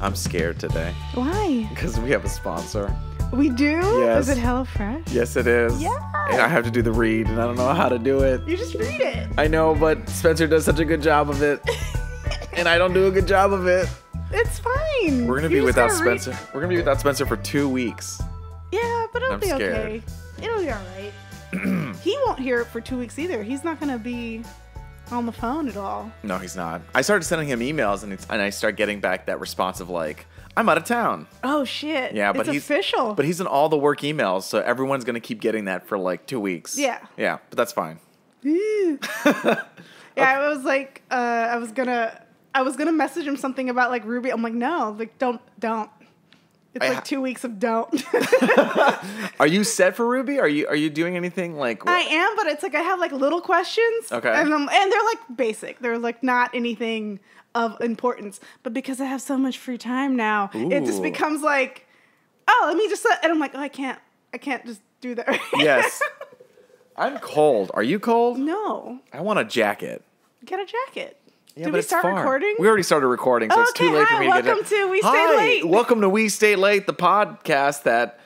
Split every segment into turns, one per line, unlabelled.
I'm scared today.
Why?
Because we have a sponsor.
We do?
Yes.
Is it HelloFresh?
Yes, it is.
Yeah.
And I have to do the read, and I don't know how to do it.
You just read it.
I know, but Spencer does such a good job of it. And I don't do a good job of it.
It's fine.
We're going to be without Spencer. We're going to be without Spencer for 2 weeks.
Yeah, but it'll
I'm
be
scared.
okay. It'll be all right. He won't hear it for 2 weeks either. He's not going to be on the phone at all.
No, he's not. I started sending him emails, and I start getting back that response of like, I'm out of town.
Oh, shit.
Yeah, but
it's official.
But he's in all the work emails, so everyone's going to keep getting that for like 2 weeks.
Yeah.
Yeah, but that's fine.
Yeah, I was like, I was gonna message him something about like Ruby. I'm like, no, like don't. It's like 2 weeks of don't.
Are you set for Ruby? Are you doing anything like?
I am, but it's like I have like little questions.
Okay.
And they're like basic. They're like not anything of importance. But because I have so much free time now, it just becomes like, oh, let me just. And I'm like, oh, I can't just do that. Right
Yes. I'm cold. Are you cold?
No.
I want a jacket.
Get a jacket.
Yeah,
Did
but
we
it's
start
far.
recording?
We already started recording, so it's too late for me to get
welcome to We Stayed Late.
Welcome to We Stayed Late, the podcast that...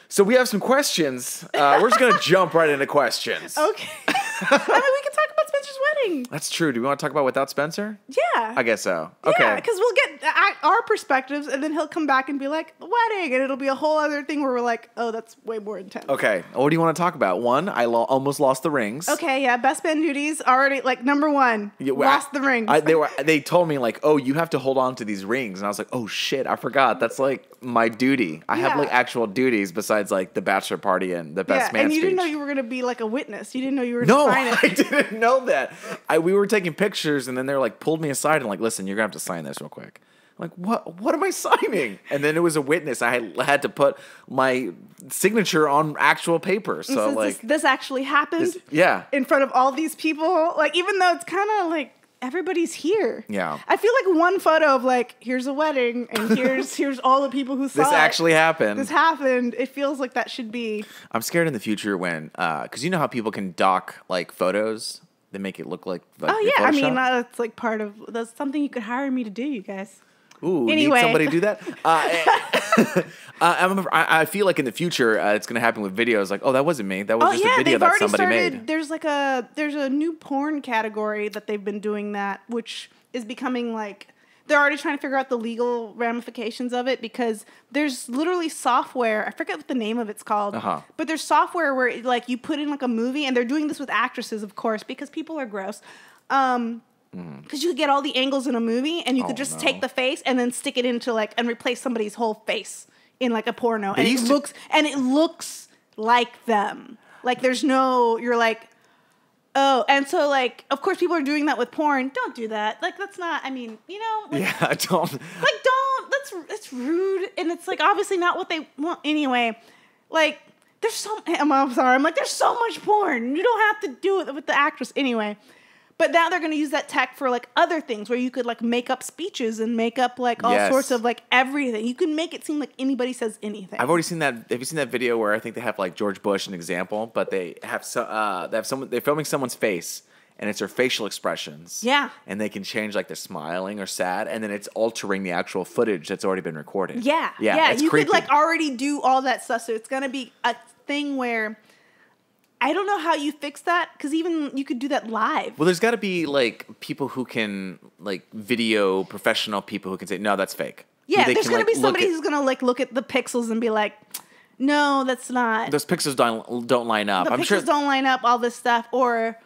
So we have some questions. We're just going to jump right into questions.
Okay. I mean, we can talk about Spencer's wedding.
That's true. Do we want to talk about without Spencer?
Yeah.
I guess so. Okay.
Yeah, because we'll get our perspectives, and then he'll come back and be like, wedding, and it'll be a whole other thing where we're like, oh, that's way more intense.
Okay. What do you want to talk about? One, I almost lost the rings.
Okay, yeah, best man duties already, like, number one, lost the rings.
They told me, like, oh, you have to hold on to these rings. And I was like, oh, shit, I forgot. That's, like, my duty. I have, like, actual duties besides, like, the bachelor party and the best man
and you
speech.
didn't know you were going to be, like, a witness. You didn't know you were going to sign it.
I didn't know that. We were taking pictures, and then they're, like, pulled me aside and, like, listen, you're going to have to sign this real quick. I'm like, what am I signing? And then it was a witness. I had to put my signature on actual paper. So, like...
This actually happened?
Yeah.
In front of all these people? Like, even though it's kind of, like... Everybody's here.
Yeah.
I feel like one photo of like, here's a wedding and here's all the people who saw
this actually happened.
This happened. It feels like that should be.
I'm scared in the future when, because you know how people can dock like photos, they make it look like.
Oh yeah,
Photoshop?
I mean that's like that's something you could hire me to do, you guys.
Ooh,
anyway.
Need somebody to do that? I feel like in the future it's going to happen with videos like, oh, that wasn't me. That was just a video that somebody made.
There's a new porn category that they've been doing that, which is becoming like, they're already trying to figure out the legal ramifications of it because there's literally software. I forget what the name of it's called, but there's software where like you put in like a movie, and they're doing this with actresses, of course, because people are gross. Because you could get all the angles in a movie, and you could just take the face and then stick it into like and replace somebody's whole face in like a porno, and it looks like them. Like there's no, you're like, oh, and so like of course people are doing that with porn. Don't do that. Like that's not. I mean, you know. Like,
yeah, don't.
Like don't. That's rude, and it's like obviously not what they want anyway. Like there's I'm sorry. I'm like there's so much porn. You don't have to do it with the actress anyway. But now they're going to use that tech for like other things where you could like make up speeches and make up like all sorts of like everything. You can make it seem like anybody says anything.
I've already seen that. Have you seen that video where I think they have like George Bush an example, but they're filming someone's face and it's their facial expressions.
Yeah.
And they can change like they're smiling or sad, and then it's altering the actual footage that's already been recorded.
Yeah.
Yeah. It's
you
creepy.
could like already do all that stuff. So it's going to be a thing where I don't know how you fix that, because even you could do that live.
Well, there's got to be like people who can like video professional people who can say, no, that's fake.
Yeah, there's going to be somebody who's going to like look at the pixels and be like, no, that's not.
Those pixels don't line up.
The pixels don't line up, all this stuff. Or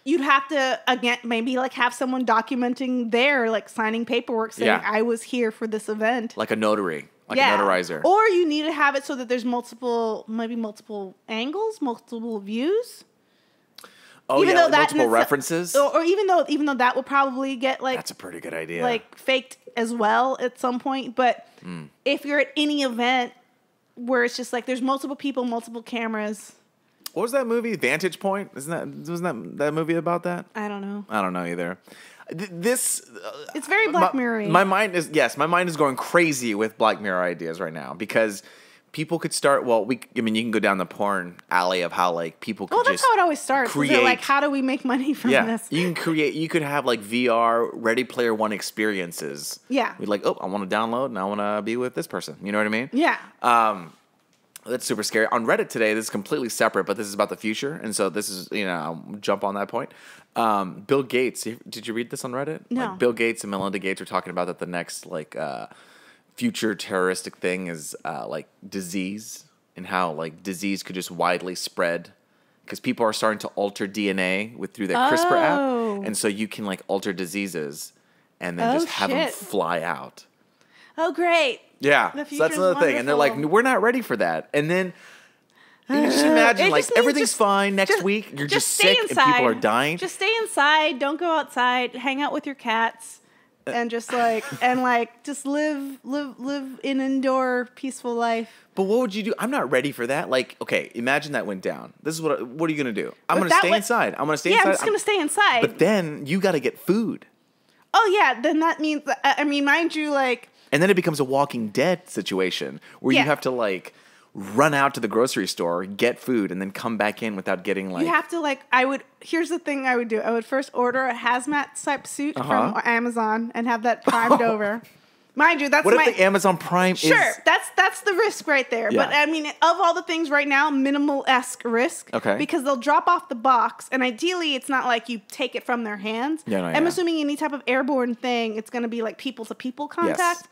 you'd have to, again, maybe like have someone documenting their like signing paperwork saying, I was here for this event.
Like a notary. Like a notarizer.
Or you need to have it so that there's multiple angles, multiple views.
Oh,
even
though multiple references?
Or even though that will probably get like...
That's a pretty good idea.
Like faked as well at some point. But if you're at any event where it's just like there's multiple people, multiple cameras...
What was that movie? Vantage Point? Wasn't that movie about that?
I don't know.
I don't know either.
It's very Black Mirror-y.
My mind is going crazy with Black Mirror ideas right now because people could start. Well, I mean, you can go down the porn alley of how like people could.
Well, that's how it always starts. They're like, how do we make money from this?
You can create. You could have like VR Ready Player One experiences.
Yeah.
We're like, oh, I want to download and I want to be with this person. You know what I mean?
Yeah.
That's super scary. On Reddit today, this is completely separate, but this is about the future, and so this is I'll jump on that point. Bill Gates. Did you read this on Reddit?
No.
Like Bill Gates and Melinda Gates were talking about that the next future terroristic thing is like disease, and how like disease could just widely spread because people are starting to alter DNA through their CRISPR app, and so you can like alter diseases and then just have them fly out.
Oh, great.
Yeah, so that's another thing. And they're like, we're not ready for that. And then you just imagine, like, everything's fine next week. You're just sick and people are dying.
Just stay inside. Don't go outside. Hang out with your cats. And just just live an indoor peaceful life.
But what would you do? I'm not ready for that. Like, okay, imagine that went down. This is what are you going to do? I'm going to stay inside. I'm going to stay inside.
Yeah, I'm just going to stay inside.
But then you got to get food.
Oh, yeah. Then that means, I mean, mind you, like...
And then it becomes a Walking Dead situation where you have to like run out to the grocery store, get food, and then come back in without getting like.
You have to here's the thing I would do. I would first order a hazmat type suit from Amazon and have that primed over. Mind you, that's
what if the Amazon Prime
Sure,
is...
that's the risk right there. Yeah. But I mean, of all the things right now, minimal-esque risk.
Okay.
Because they'll drop off the box, and ideally, it's not like you take it from their hands.
Yeah, no,
I'm assuming any type of airborne thing, it's going to be like people-to-people contact.
Yes.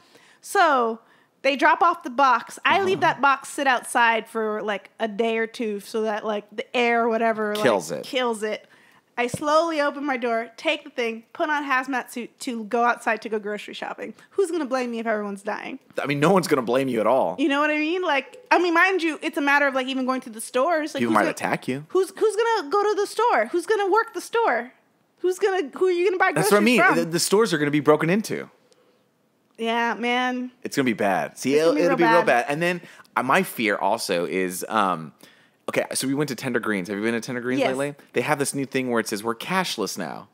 So they drop off the box. I leave that box sit outside for like a day or two so that like the air or whatever kills it. I slowly open my door, take the thing, put on a hazmat suit to go outside to go grocery shopping. Who's going to blame me if everyone's dying?
I mean, no one's going to blame you at all.
You know what I mean? Like, I mean, mind you, it's a matter of like even going to the stores. Like,
people might attack you.
Who's going to go to the store? Who's going to work the store? Who are you going to buy groceries from?
That's what I mean. The stores are going to be broken into.
Yeah, man.
It's going to be bad. See, it'll be real bad. And then my fear also is... okay, so we went to Tender Greens. Have you been to Tender Greens lately? They have this new thing where it says we're cashless now.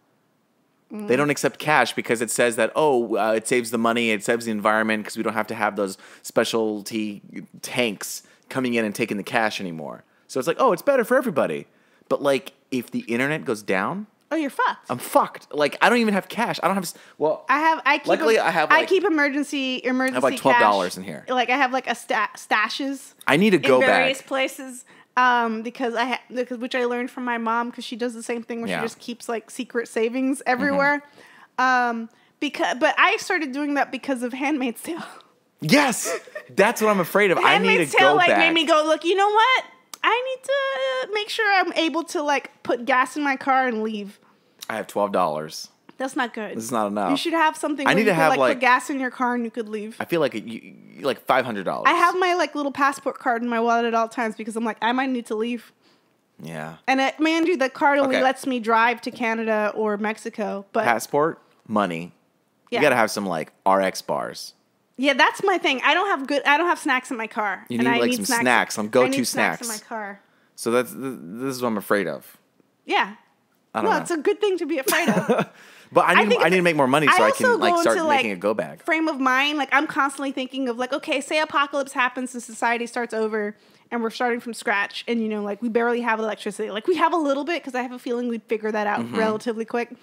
They don't accept cash because it says that, it saves the money, it saves the environment because we don't have to have those specialty tanks coming in and taking the cash anymore. So it's like, it's better for everybody. But like, if the internet goes down...
Oh, you're fucked.
I'm fucked. Like, I don't even have cash. I don't have... Well, I keep emergency
I have
like $12 in here.
Like, I have like a stashes.
I need to go back.
In various places. Because which I learned from my mom because she does the same thing where she just keeps like secret savings everywhere. But I started doing that because of Handmaid's Tale.
Yes, that's what I'm afraid of. I need to
go
back.
Made me go, look, you know what? I need to make sure I'm able to like put gas in my car and leave.
I have $12.
That's not good.
This is not enough.
You should have something where you could put gas in your car and you could leave.
I feel like like $500.
I have my like little passport card in my wallet at all times because I'm like, I might need to leave.
Yeah.
And man, dude, the card only lets me drive to Canada or Mexico. But
passport, money. Yeah. You got to have some like RX bars.
Yeah, that's my thing. I don't have snacks in my car.
You need some snacks, some go-to snacks
in my car.
So this is what I'm afraid of.
Yeah.
I don't know.
It's a good thing to be afraid of.
But I need to make more money so I can like start making a go bag.
Frame of mind, like I'm constantly thinking of like, okay, say apocalypse happens and society starts over and we're starting from scratch and like we barely have electricity. Like we have a little bit because I have a feeling we'd figure that out relatively quick.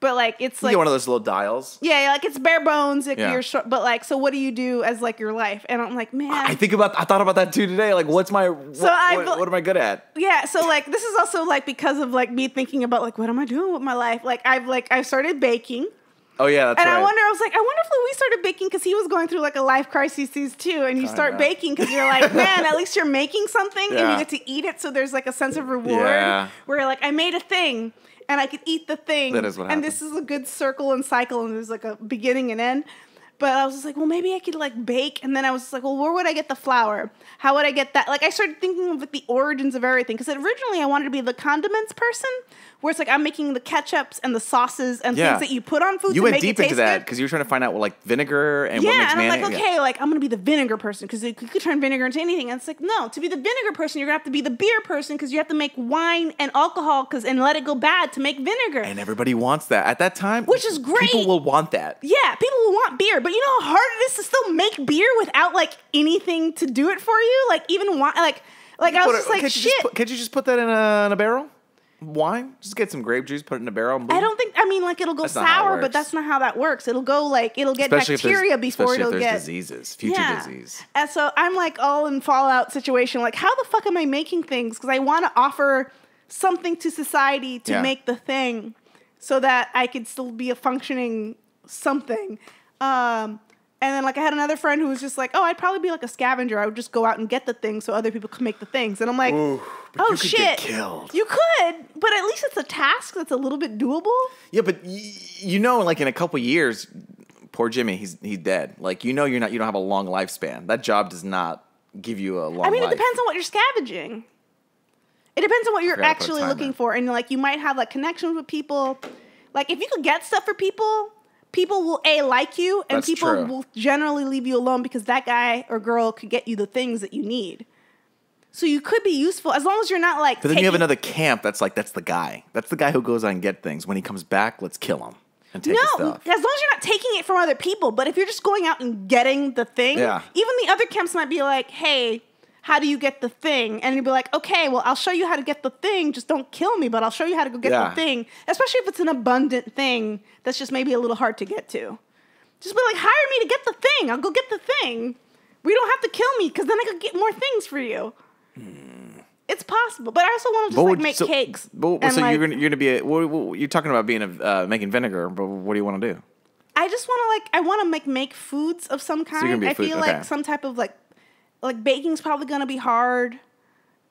But like it's like
you get one of those little dials.
Yeah, like it's bare bones. Like but like, so what do you do as like your life? And I'm like, man,
I thought about that too today. Like, what's my what am I good at?
Yeah, so like this is also like because of like me thinking about like what am I doing with my life? Like I've started baking.
Oh yeah, that's right.
And I wonder if Louis started baking because he was going through like a life crisis too. And you start baking because you're like, man, at least you're making something and you get to eat it. So there's like a sense of reward where you're like, I made a thing. And I could eat the thing.
That is what happens.
And this is a good circle and cycle, and there's like a beginning and end. But I was just like, well, maybe I could like bake. And then I was just like, well, where would I get the flour? How would I get that? Like I started thinking of like the origins of everything. Because originally I wanted to be the condiments person. Where it's like I'm making the ketchups and the sauces and things that you put on food.
You
to
went
make
deep
it
into that because you were trying to find out what like vinegar and what makes mayonnaise.
And I'm like, okay, like I'm gonna be the vinegar person because you could turn vinegar into anything. And it's like, no, to be the vinegar person, you're gonna have to be the beer person because you have to make wine and alcohol and let it go bad to make vinegar.
And everybody wants that at that time,
which is great.
People will want that.
Yeah, people will want beer, but But you know how hard it is to still make beer without like anything to do it for you? Like even wine, like I was just like, shit.
Can't you just put that in a barrel? Wine? Just get some grape juice, put it in a barrel. And boom.
I don't think. I mean, like it'll go sour, but that's not how that works. It'll go like it'll get bacteria before it'll get
diseases, future disease.
And so I'm like all in Fallout situation. Like, how the fuck am I making things? Because I want to offer something to society to make the thing, so that I could still be a functioning something. And then, like, I had another friend who was just like, oh, I'd probably be like a scavenger. I would just go out and get the things so other people could make the things. And I'm like,
oh,
you
shit.
Get
killed.
You could, but at least it's a task that's a little bit doable.
Yeah, but you know, like in a couple years, poor Jimmy, he's dead. Like, you know, you don't have a long lifespan. That job does not give you a long life.
It depends on what you're scavenging. It depends on what you're actually looking for. And, like, you might have, like, connections with people. Like, if you could get stuff for people will like you, and people will generally leave you alone because that guy or girl could get you the things that you need. So you could be useful as long as you're not like.
But then you have another camp that's like, that's the guy who goes out and get things. When he comes back, let's kill him and take his stuff.
As long as you're not taking it from other people. But if you're just going out and getting the thing, even the other camps might be like, hey, how do you get the thing? And you'd be like, okay, well, I'll show you how to get the thing. Just don't kill me, but I'll show you how to go get the thing. Especially if it's an abundant thing that's just maybe a little hard to get to. Just be like, hire me to get the thing. I'll go get the thing. We don't have to kill me because then I could get more things for you. It's possible, but I also want to just make cakes.
So you're gonna be you're talking about being making vinegar, but what do you want to do?
I just want to I want to make foods of some kind. So I feel like some type of like baking's probably gonna be hard.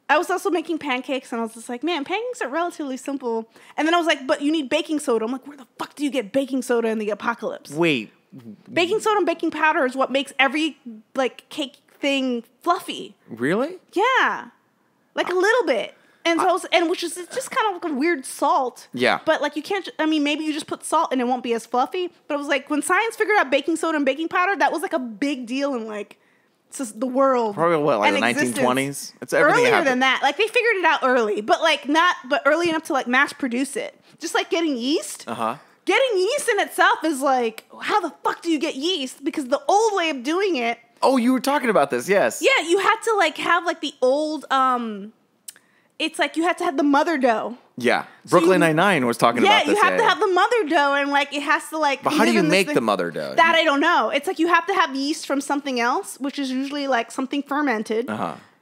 I was also making pancakes, and I was just like, man, pancakes are relatively simple. And then I was like, but you need baking soda. I'm like, where the fuck do you get baking soda in the apocalypse?
Wait,
baking soda and baking powder is what makes every like cake thing fluffy.
Really?
Yeah, like a little bit. And so, which is just kind of like a weird salt.
Yeah.
But like you can't. Maybe you just put salt and it won't be as fluffy. But it was like when science figured out baking soda and baking powder, that was like a big deal in like the world.
Probably what, like the 1920s? It's everything
earlier than that. Like they figured it out early, but like but early enough to like mass produce it. Just like getting yeast. Getting yeast in itself is like, how the fuck do you get yeast? Because the old way of doing it.
Oh, you were talking about this, yes.
Yeah, you had to like have like the old. It's like you had to have the mother dough.
Yeah, Brooklyn Nine-Nine was talking about this.
Yeah, you have to have the mother dough, and like it has to like.
But how do you make the mother dough?
That I don't know. It's like you have to have yeast from something else, which is usually like something fermented.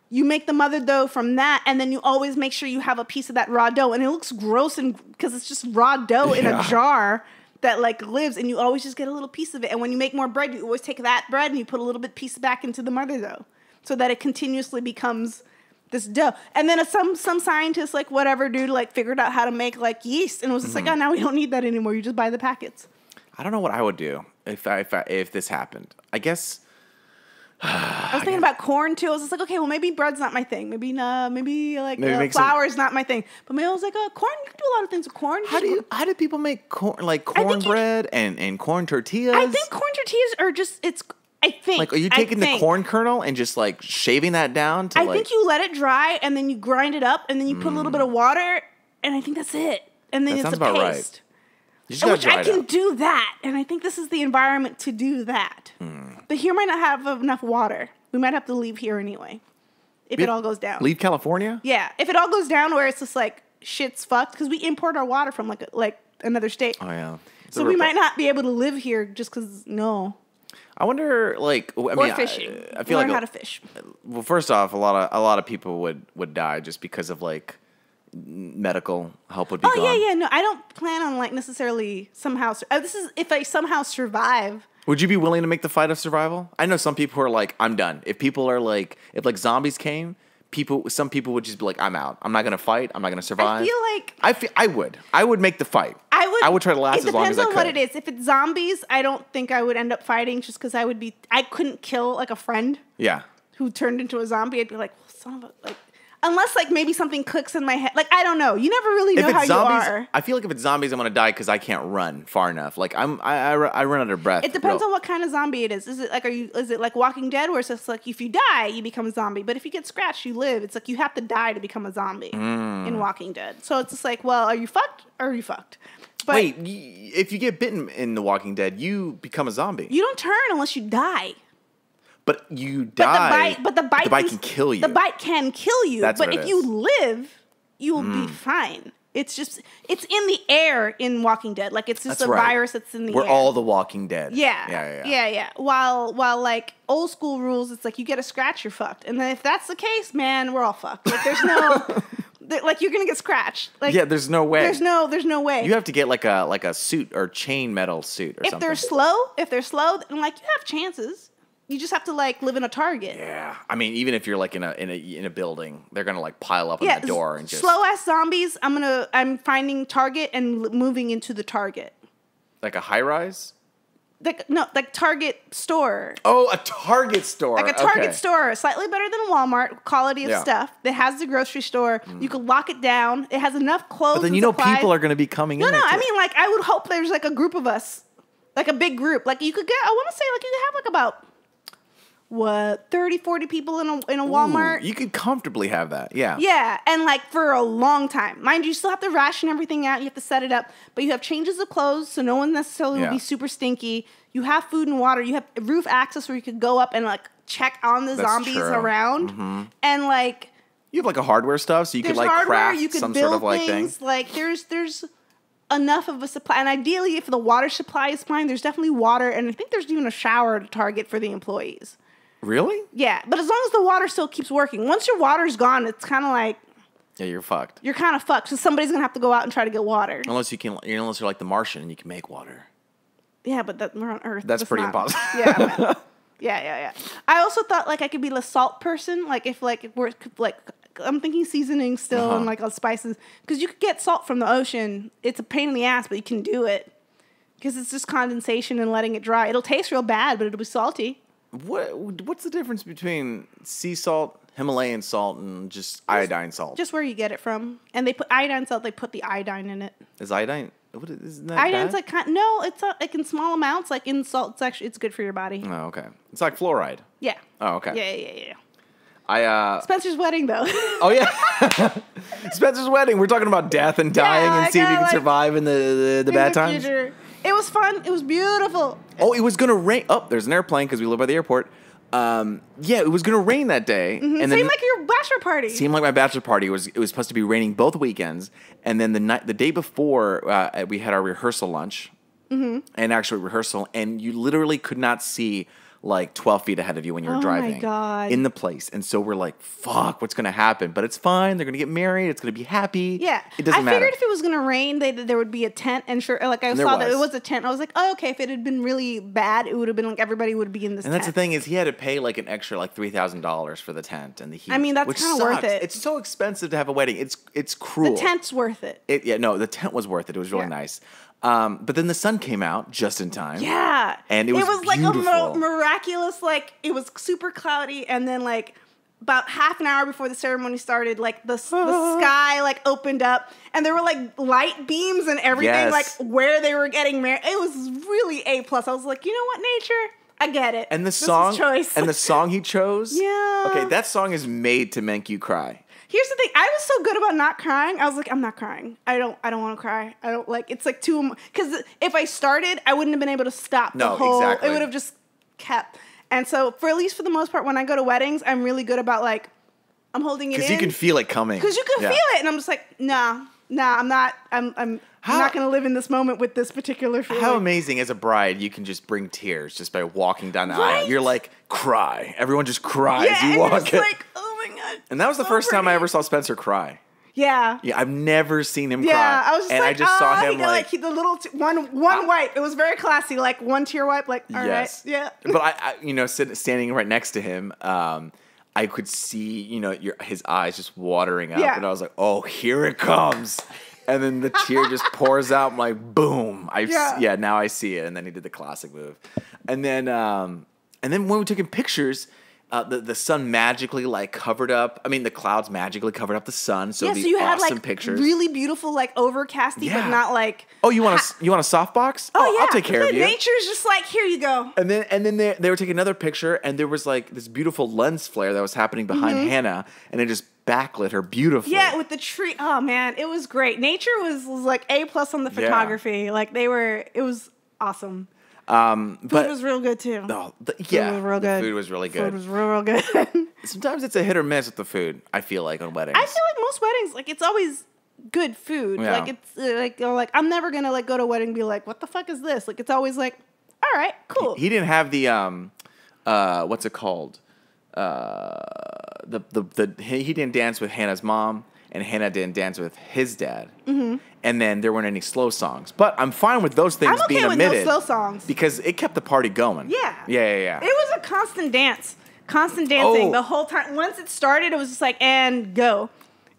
You make the mother dough from that, and then you always make sure you have a piece of that raw dough, and it looks gross and because it's just raw dough in a jar that like lives, and you always just get a little piece of it. And when you make more bread, you always take that bread and you put a little bit piece back into the mother dough, so that it continuously becomes this dough. And then some scientists, like whatever dude, like figured out how to make like yeast, and it was just like, oh, now we don't need that anymore. You just buy the packets.
I don't know what I would do if this happened. I guess.
I was thinking about corn too. I was just like, okay, well maybe bread's not my thing. Maybe flour is not my thing. But maybe I was like, corn. You can do a lot of things with corn.
How do people make cornbread and corn tortillas?
I think corn tortillas are just I think.
Like, are you taking the corn kernel and just like shaving that down to
I think you let it dry and then you grind it up and then you put a little bit of water and I think that's it. And then it's a paste.
Right.
Which I can do that. And I think this is the environment to do that. But here might not have enough water. We might have to leave here anyway. If it all goes down.
Leave California?
Yeah. If it all goes down where it's just like shit's fucked. Because we import our water from like another state.
Oh, yeah.
So we might not be able to live here just because, no.
I wonder, like,
or fishing.
I feel
learn how to fish.
Well, first off, a lot of people would die just because of like medical help would be gone.
Yeah. No, I don't plan on like necessarily somehow. This is if I somehow survive.
Would you be willing to make the fight of survival? I know some people who are like, I'm done. If people are like, if like zombies came, some people would just be like, I'm out. I'm not gonna fight. I'm not gonna survive.
I feel like
I would make the fight. I would try to last as long as I could.
It depends on what it is. If it's zombies, I don't think I would end up fighting just because I couldn't kill like a friend.
Yeah.
Who turned into a zombie? I'd be like, well, son of a like. Unless like maybe something clicks in my head. Like I don't know. You never really know how
zombies,
you are.
I feel like if it's zombies, I'm gonna die because I can't run far enough. Like I run out of breath.
It depends on what kind of zombie it is. Is it like Walking Dead where it's just like if you die you become a zombie, but if you get scratched you live. It's like you have to die to become a zombie in Walking Dead. So it's just like, well, are you fucked or are you fucked? But
Wait, if you get bitten in The Walking Dead, you become a zombie.
you don't turn unless you die.
But you die.
But the bite
can kill you.
The bite can kill you.
That's
but
what it
if
is.
you live, you will be fine. It's in the air in Walking Dead. Like it's just
That's
a
right.
virus that's in the
We're
air.
all The Walking Dead.
Yeah. While like old school rules, it's like you get a scratch, you're fucked. And then if that's the case, man, we're all fucked. Like there's no, like you're gonna get scratched. Like
Yeah, there's no way.
There's no way.
You have to get like a suit or chain metal suit or
if
something.
they're slow, then like you have chances. You just have to like live in a Target.
Yeah, I mean, even if you're like in a building, they're gonna like pile up on the door and just
slow ass zombies. I'm finding Target and moving into the Target.
like a high rise.
Like Target store.
Oh, a Target store.
Like a Target store, slightly better than a Walmart quality of
Yeah.
stuff. That has the grocery store. You can lock it down. It has enough clothes.
But then
and supplies.
people are gonna be coming in.
No,
there
I
too.
mean like I would hope there's like a group of us, like a big group. Like you could get. I want to say like you could have like about. 30, 40 people in a Walmart?
Ooh, you could comfortably have that, yeah.
Yeah, and like for a long time. Mind you still have to ration everything out. You have to set it up. But you have changes of clothes, so no one necessarily will be super stinky. You have food and water. You have roof access where you could go up and like check on the zombies
true.
around.
Mm-hmm.
And like...
You have like a hardware stuff, so you could like
hardware,
craft
you could
some
build
sort of like
things.
thing.
Like there's enough of a supply. And ideally, if the water supply is fine, there's definitely water. And I think there's even a shower at Target for the employees.
Really?
Yeah, but as long as the water still keeps working. Once your water's gone, it's kind of like...
Yeah, you're fucked.
You're kind of fucked. So somebody's going to have to go out and try to get water.
Unless you're like the Martian and you can make water.
Yeah, but we're on Earth.
That's pretty impossible.
Yeah, yeah. I also thought like I could be the salt person. Like if like we're like... I'm thinking seasoning still and like spices. Because you could get salt from the ocean. It's a pain in the ass, but you can do it. Because it's just condensation and letting it dry. It'll taste real bad, but it'll be salty.
What's the difference between sea salt, Himalayan salt, and just iodine salt?
Just where you get it from. And they put iodine salt, they put the iodine in it.
Is iodine... Isn't that
Iodine's
bad?
like... No, it's not, like in small amounts. Like in salt, it's good for your body.
Oh, okay. It's like fluoride.
Yeah.
Oh, okay.
Yeah. Spencer's wedding, though.
Oh, yeah. Spencer's wedding. We're talking about death and dying and seeing if you can survive in the bad times.
Future. It was fun. It was beautiful.
Oh, it was going to rain. Oh, there's an airplane because we live by the airport. Yeah, it was going to rain that day.
Mm-hmm.
And
Seemed like your bachelor party.
Seemed like my bachelor party. It was supposed to be raining both weekends. And then the day before, we had our rehearsal lunch. Mm-hmm. And actually rehearsal. And you literally could not see like 12 feet ahead of you when you were driving.
Oh, my God.
In the place. And so we're like, fuck, what's going to happen? But it's fine. They're going to get married. It's going to be happy.
Yeah.
It doesn't matter.
I figured if it was going to rain, there would be a tent. And sure, like I saw that it was a tent. I was like, oh, okay. If it had been really bad, it would have been like everybody would be in this tent.
And that's the thing is he had to pay like an extra like $3,000 for the tent and the heat.
I mean, that's kind of worth it.
It's so expensive to have a wedding. It's cruel.
The tent's worth it.
The tent was worth it. It was really nice. But then the sun came out just in time.
Yeah.
And it was
like
beautiful.
a miraculous, like, it was super cloudy. And then, like, about half an hour before the ceremony started, like, the sky, like, opened up. And there were, like, light beams and everything, like, where they were getting married. It was really A+. I was like, you know what, nature? I get it.
And the song,
choice.
and the song he chose.
Yeah.
Okay, that song is made to make you cry.
Here's the thing. I was so good about not crying. I was like, I'm not crying. I don't want to cry. I don't like. It's like too. Because if I started, I wouldn't have been able to stop the whole. Exactly. It would have just kept. And so, for at least for the most part, when I go to weddings, I'm really good about like, I'm holding it in.
Because you can feel it coming.
Because you can feel it, and I'm just like, nah, I'm not. I'm not going to live in this moment with this particular feeling.
How amazing as a bride you can just bring tears just by walking down the aisle. You're like, cry. Everyone just cries.
Yeah,
you walk
and you're like, oh my God.
And that was the first time I ever saw Spencer cry.
Yeah.
Yeah, I've never seen him cry.
Yeah, I was just
I just saw him
he the little one wipe. It was very classy, like one tear wipe. Like, all right, yeah.
But I standing right next to him, I could see, his eyes just watering up, and I was like, oh, here it comes. And then the tear just pours out. I'm like, boom. Now I see it. And then he did the classic move. And then when we took pictures, the sun magically like covered up. I mean, the clouds magically covered up the sun. So
so you
awesome
had like
pictures.
Really beautiful, like overcasty, but not like.
Oh, you want a softbox? Oh, yeah. I'll take care of you.
Nature's just like, here you go.
And then they were taking another picture, and there was like this beautiful lens flare that was happening behind Hannah, and it just backlit her beautifully.
Yeah, with the tree. Oh man, it was great. Nature was like A+ on the photography.
Yeah.
Like it was awesome.
But
Food was real good too.
oh, yeah,
was real good.
The food was really good.
Food was real good.
Sometimes it's a hit or miss with the food. I feel like on weddings.
I feel like most weddings, like it's always good food.
Yeah.
Like it's like I'm never gonna like go to a wedding and be like, what the fuck is this? Like it's always like, all right, cool.
He didn't have the what's it called? He didn't dance with Hannah's mom, and Hannah didn't dance with his dad. Mm-hmm. And then there weren't any slow songs. But I'm fine with those things being omitted.
I'm okay with no slow songs.
Because it kept the party going.
Yeah.
Yeah.
It was a constant dance. Constant dancing
Oh.
the whole time. Once it started, it was just like, and go.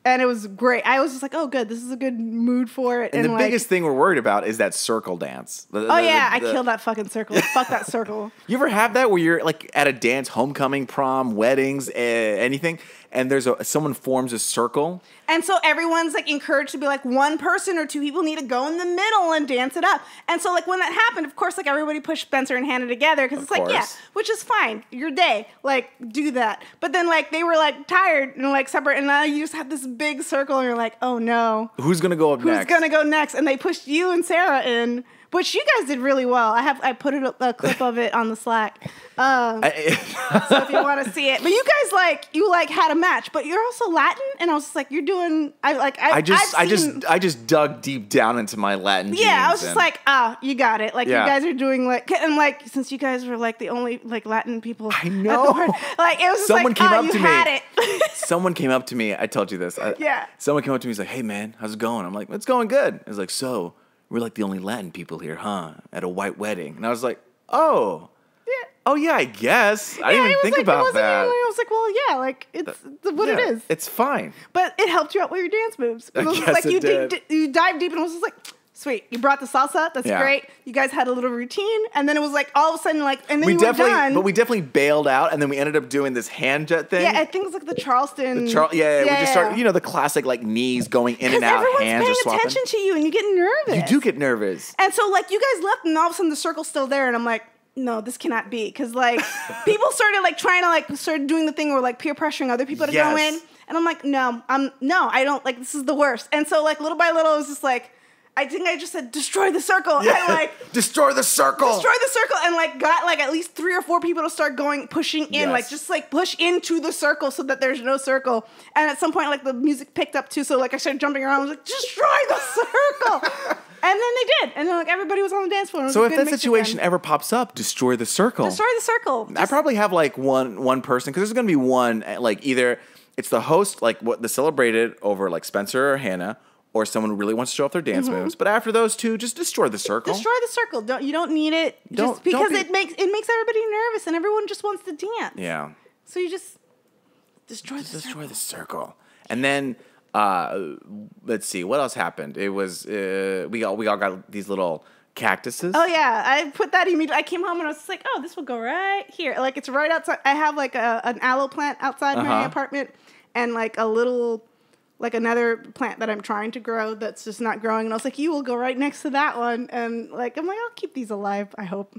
And it was great. I was just like, oh, good. This is a good mood for it.
And the
like,
biggest thing we're worried about is that circle dance.
I killed that fucking circle. Fuck that circle.
You ever have that where you're like at a dance, homecoming, prom, weddings, anything, and there's someone forms a circle?
And so everyone's like encouraged to be like one person or two people need to go in the middle and dance it up. And so like when that happened, of course, like everybody pushed Spenser and Hannah together because it's like, yeah, which is fine. Your day, like do that. But then like they were like tired and like separate, and now you just have this big circle and you're like, oh no.
Who's gonna go up next?
Who's gonna go next? And they pushed you and Sarah in. Which you guys did really well. I put a clip of it on the Slack, so if you want to see it. But you guys you had a match, but you're also Latin, and I was just like, you're doing. I
just dug deep down into my Latin.
Yeah, I was just like, you got it. Like
Yeah.
you guys are doing and since you guys were like the only like Latin people.
I know.
Like it was just
Someone came up
you
to
had
me.
it.
Someone came up to me. I told you this.
Yeah.
Someone came up to me. He's like, "Hey man, how's it going?" I'm like, "It's going good." He's like, "So we're like the only Latin people here, huh? At a white wedding." And I was like, "Oh,
Yeah.
oh yeah, I guess." I didn't even think about that.
I was like, well, yeah, like it's what it is.
It's fine.
But it helped you out with your dance moves.
I
It was
guess
like
it did.
you dived deep and it was just like, sweet. You brought the salsa. That's
Yeah.
great. You guys had a little routine, and then it was like all of a sudden and then
We
you were
definitely,
done.
but we definitely bailed out, and then we ended up doing this hand jet thing.
Yeah, I think it's like the Charleston.
We just started, the classic like knees going in and out,
everyone's
hands are
paying
swapping.
attention to you, and you get nervous.
You do get nervous.
And so like you guys left, and all of a sudden the circle's still there, and I'm like, no, this cannot be, because like people started like trying to like start doing the thing where like peer pressuring other people to go in, and I'm like, no, I don't like this is the worst. And so like little by little, it was just like. I think I just said, destroy the circle.
Yeah.
And
destroy the circle.
Destroy the circle. And like got like at least 3 or 4 people to start pushing in.
Yes.
Like just like push into the circle so that there's no circle. And at some point like the music picked up too. So like I started jumping around. I was like, destroy the circle. And then they did. And then like everybody was on the dance floor.
So if that situation ever pops up, destroy the circle.
Destroy the circle.
I probably have like one person, because there's going to be one, like either it's the host, like what the celebrated over like Spenser or Hannah, or someone who really wants to show off their dance moves. But after those two, just destroy the circle.
Destroy the circle. You don't need it. Just because it makes everybody nervous and everyone just wants to dance.
Yeah.
So you just destroy
the circle. And then let's see what else happened. It was we all got these little cactuses.
Oh yeah, I put that immediately. I came home and I was just like, oh, this will go right here. Like it's right outside. I have like an aloe plant outside my apartment, and like a little. Like another plant that I'm trying to grow that's just not growing. And I was like, you will go right next to that one. And like, I'm like, I'll keep these alive, I hope.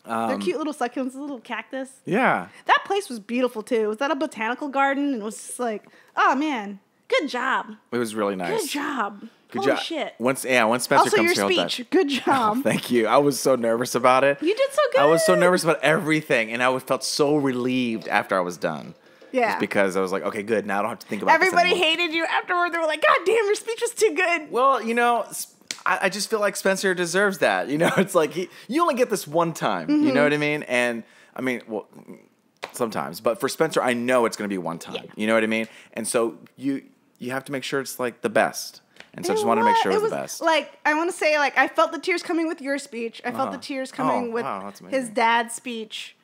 They're cute little succulents, little cactus.
Yeah.
That place was beautiful too. Was that a botanical garden? And it was just like, oh man, good job.
It was really nice.
Good job.
Good
Holy
job.
Shit.
Once Spenser
also,
comes
your
here,
speech. Good job.
Oh, thank you. I was so nervous about it.
You did so good.
I was so nervous about everything, and I felt so relieved after I was done.
Yeah.
Just because I was like, okay, good. Now I don't have to think about
Everybody
this anymore.
hated you afterward. They were like, God damn, your speech was too good.
Well, I just feel like Spenser deserves that. It's like you only get this one time. You know what I mean? And I mean, well, sometimes, but for Spenser, I know it's going to be one time. Yeah. You know what I mean? And so you have to make sure it's like the best. And so I just wanted to make sure it was the best.
Like, I want to say, like, I felt the tears coming with your speech. I felt the tears coming with his dad's speech.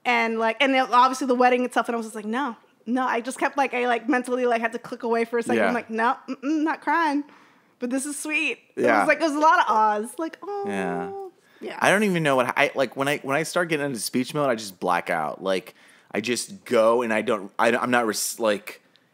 And obviously the wedding itself, and I was just like, no. I just kept I mentally had to click away for a second. Yeah. I'm like, no, not crying, but this is sweet.
Yeah.
It was a lot of ahs, like, oh, yeah.
I don't even know what when I start getting into speech mode, I just black out. Like I just go and I'm not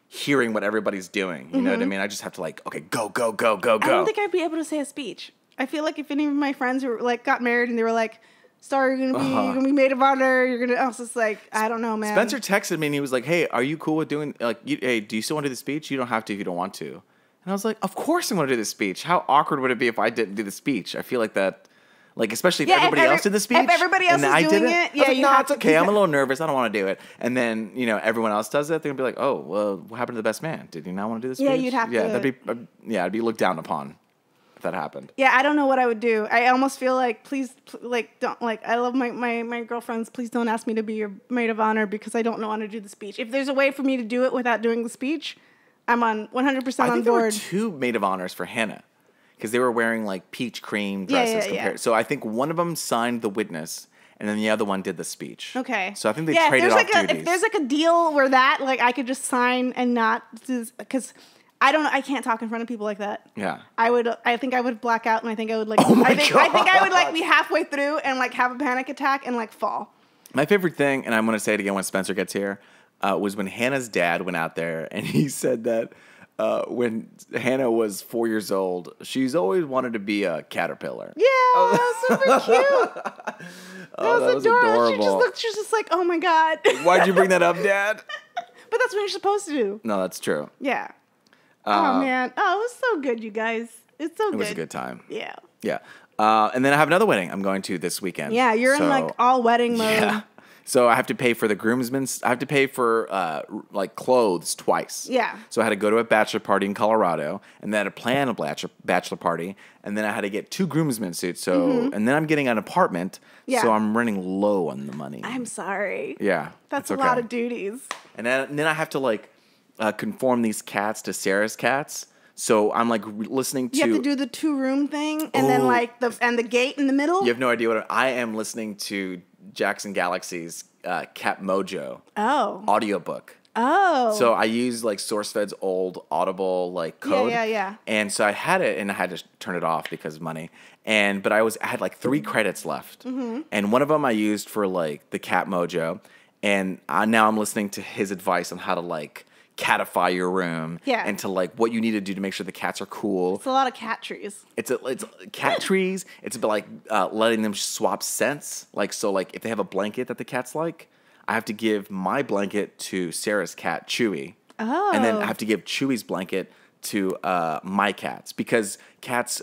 hearing what everybody's doing. You know what I mean? I just have to okay, go. I
don't think I'd be able to say a speech. I feel like if any of my friends who got married and they were like, Star, you're gonna be maid of honor. I was just like, I don't know, man.
Spenser texted me and he was like, "Hey, are you cool with doing hey, do you still want to do the speech? You don't have to if you don't want to." And I was like, "Of course I want to do the speech. How awkward would it be if I didn't do the speech? I feel like that, like especially if everybody else did the speech.
If everybody else is doing it,
yeah, no, it's okay. I'm a little nervous. I don't want to do it. And then everyone else does it. They're gonna be like, "Oh, well, what happened to the best man? Did you not want to do the speech?"
Yeah, you'd have to.
That'd be looked down upon if that happened.
Yeah, I don't know what I would do. I almost feel like, please, like, don't, like, I love my girlfriends. Please don't ask me to be your maid of honor because I don't know how to do the speech. If there's a way for me to do it without doing the speech, I'm on 100% on board.
I think there were 2 maid of honors for Hannah because they were wearing like peach cream dresses. So I think one of them signed the witness and then the other one did the speech.
Okay.
So I think they traded off duties.
If there's like a deal where that, like, I could just sign and not, because I can't talk in front of people like that.
Yeah.
I think I would black out and I think I would like,
God.
I think I would like be halfway through and like have a panic attack and like fall.
My favorite thing, and I'm going to say it again when Spenser gets here, was when Hannah's dad went out there and he said that when Hannah was 4 years old, she's always wanted to be a caterpillar.
Yeah, that was super cute. That was adorable. She's just like, oh my God.
Why'd you bring that up, Dad?
But that's what you're supposed to do.
No, that's true.
Yeah. Oh, man. Oh, it was so good, you guys. It's so good.
It was a good time.
Yeah.
Yeah. And then I have another wedding I'm going to this weekend.
Yeah, you're in like all wedding mode.
Yeah. So I have to pay for the groomsmen's. I have to pay for like clothes twice.
Yeah.
So I had to go to a bachelor party in Colorado, and then I had to plan a bachelor party, and then I had to get 2 groomsmen suits. So and then I'm getting an apartment.
Yeah.
So I'm running low on the money.
I'm sorry.
Yeah.
That's a lot of duties.
And then I have to like conform these cats to Sarah's cats. So I'm like listening to.
You have to do the 2-room thing, and then like the gate in the middle.
You have no idea what I am listening to. Jackson Galaxy's Cat Mojo audiobook.
Oh.
So I used like SourceFed's old Audible like code.
Yeah.
And so I had it and I had to turn it off because of money. But I had like 3 credits left. And one of them I used for like the Cat Mojo. And now I'm listening to his advice on how to like catify your room.
Yeah.
And to like what you need to do to make sure the cats are cool.
It's a lot of cat trees.
It's cat trees. It's about like letting them swap scents. Like so, like if they have a blanket that the cats like, I have to give my blanket to Sarah's cat, Chewy.
Oh.
And then I have to give Chewy's blanket to my cats because cats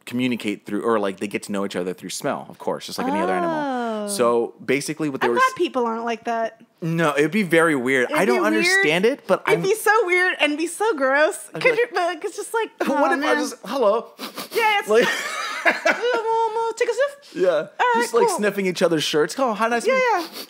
communicate through, or like they get to know each other through smell, of course, just like any other animal. So basically, what they
I'm
were.
glad people aren't like that.
No, it'd be very weird. I don't understand it, but
it'd be so weird and be so gross. But it's just like,
what if I just hello?
Yeah, it's
like.
Take a sniff.
Yeah,
all right,
just like sniffing each other's shirts. Oh, how nice.
Yeah.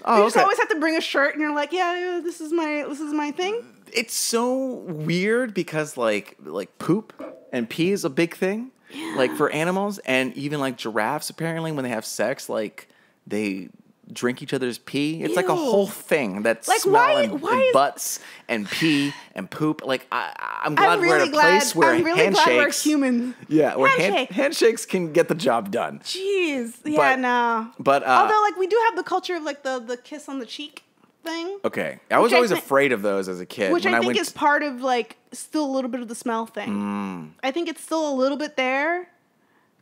Oh,
you just always have to bring a shirt, and you're like, yeah, this is my thing.
It's so weird because like poop and pee is a big thing, like for animals, and even like giraffes apparently when they have sex, like they drink each other's pee. It's like a whole thing that like smell and butts and pee and poop. Like I'm glad we're at a place where handshakes.
Glad we're human.
Yeah, where handshakes can get the job done.
Jeez, yeah, no.
But
although like we do have the culture of like the kiss on the cheek thing.
Okay, I was always afraid of those as a kid.
Which I think is part of like still a little bit of the smell thing. I think it's still a little bit there.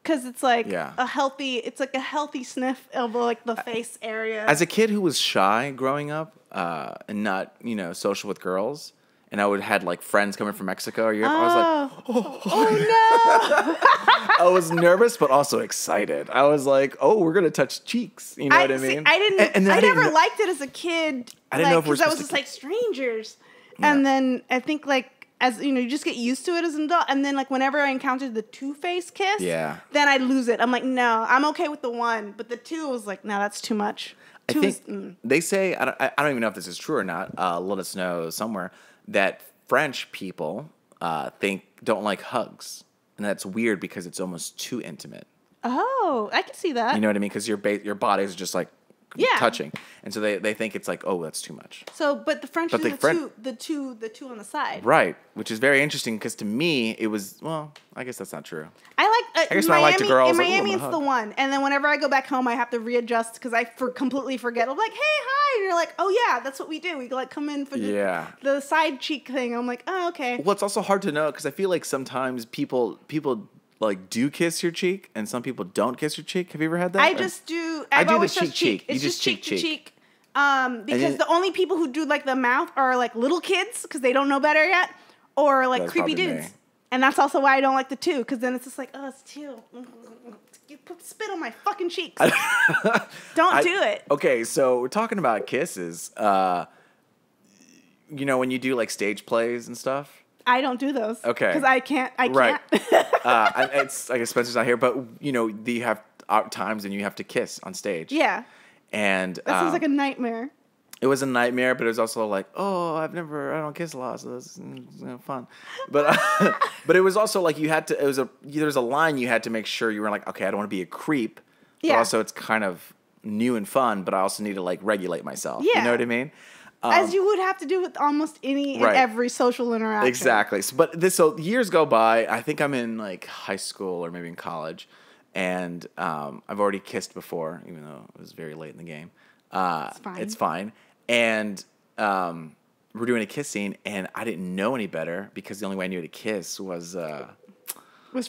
Because it's like a healthy sniff of like the face area.
As a kid who was shy growing up and not, social with girls, and I would had like friends coming from Mexico or Europe, I was like,
oh no.
I was nervous, but also excited. I was like, oh, we're going to touch cheeks. You know what I mean?
I never liked it as a kid.
I didn't know if we're
supposed to. Because I was just like strangers. Yeah. And then I think like, as you just get used to it as an adult, and then like whenever I encountered the 2-face kiss, then I'd lose it. I'm like, no, I'm okay with the 1, but the 2 was like, no, that's too much.
They say I don't even know if this is true or not. Let us know somewhere that French people don't like hugs, and that's weird because it's almost too intimate.
Oh, I can see that.
You know what I mean? Because your bodies are just like. Touching, and so they think it's like, oh, that's too much.
So, but the French do the two on the side,
right? Which is very interesting because to me it was I guess that's not true.
I guess
when I like the girls
in Miami, it's the 1, and then whenever I go back home, I have to readjust because I completely forget. I'm like, hey, hi, and you're like, oh yeah, that's what we do. We like come in for the side cheek thing. I'm like, oh okay.
Well, it's also hard to know because I feel like sometimes people like do kiss your cheek, and some people don't kiss your cheek. Have you ever had that?
I just do. I've
do
always
the
just cheek. It's
You
just cheek to
cheek.
cheek. Because the only people who do like the mouth are like little kids because they don't know better yet, or like
That's
creepy
probably
dudes.
me.
And that's also why I don't like the two, because then it's just like, oh, it's two. You put spit on my fucking cheeks. Don't do it.
Okay, so we're talking about kisses. You know when you do like stage plays and stuff.
I don't do those.
Okay.
Because I can't.
Right. It's I guess Spencer's not here, but you know you have times when you have to kiss on stage.
Yeah.
And
That sounds like a nightmare.
it was a nightmare, but it was also like, oh, I don't kiss a lot, so this is fun. But but it was also like you had to. There was a line you had to make sure you were like, okay, I don't want to be a creep, but
Yeah.
also it's kind of new and fun, but I also need to like regulate myself.
Yeah.
You know what I mean?
As you would have to do with almost any
Right.
and every social interaction.
Exactly. So years go by. I think I'm in like high school or maybe in college, and I've already kissed before, even though it was very late in the game. It's fine. And we're doing a kiss scene, and I didn't know any better because the only way I knew to kiss was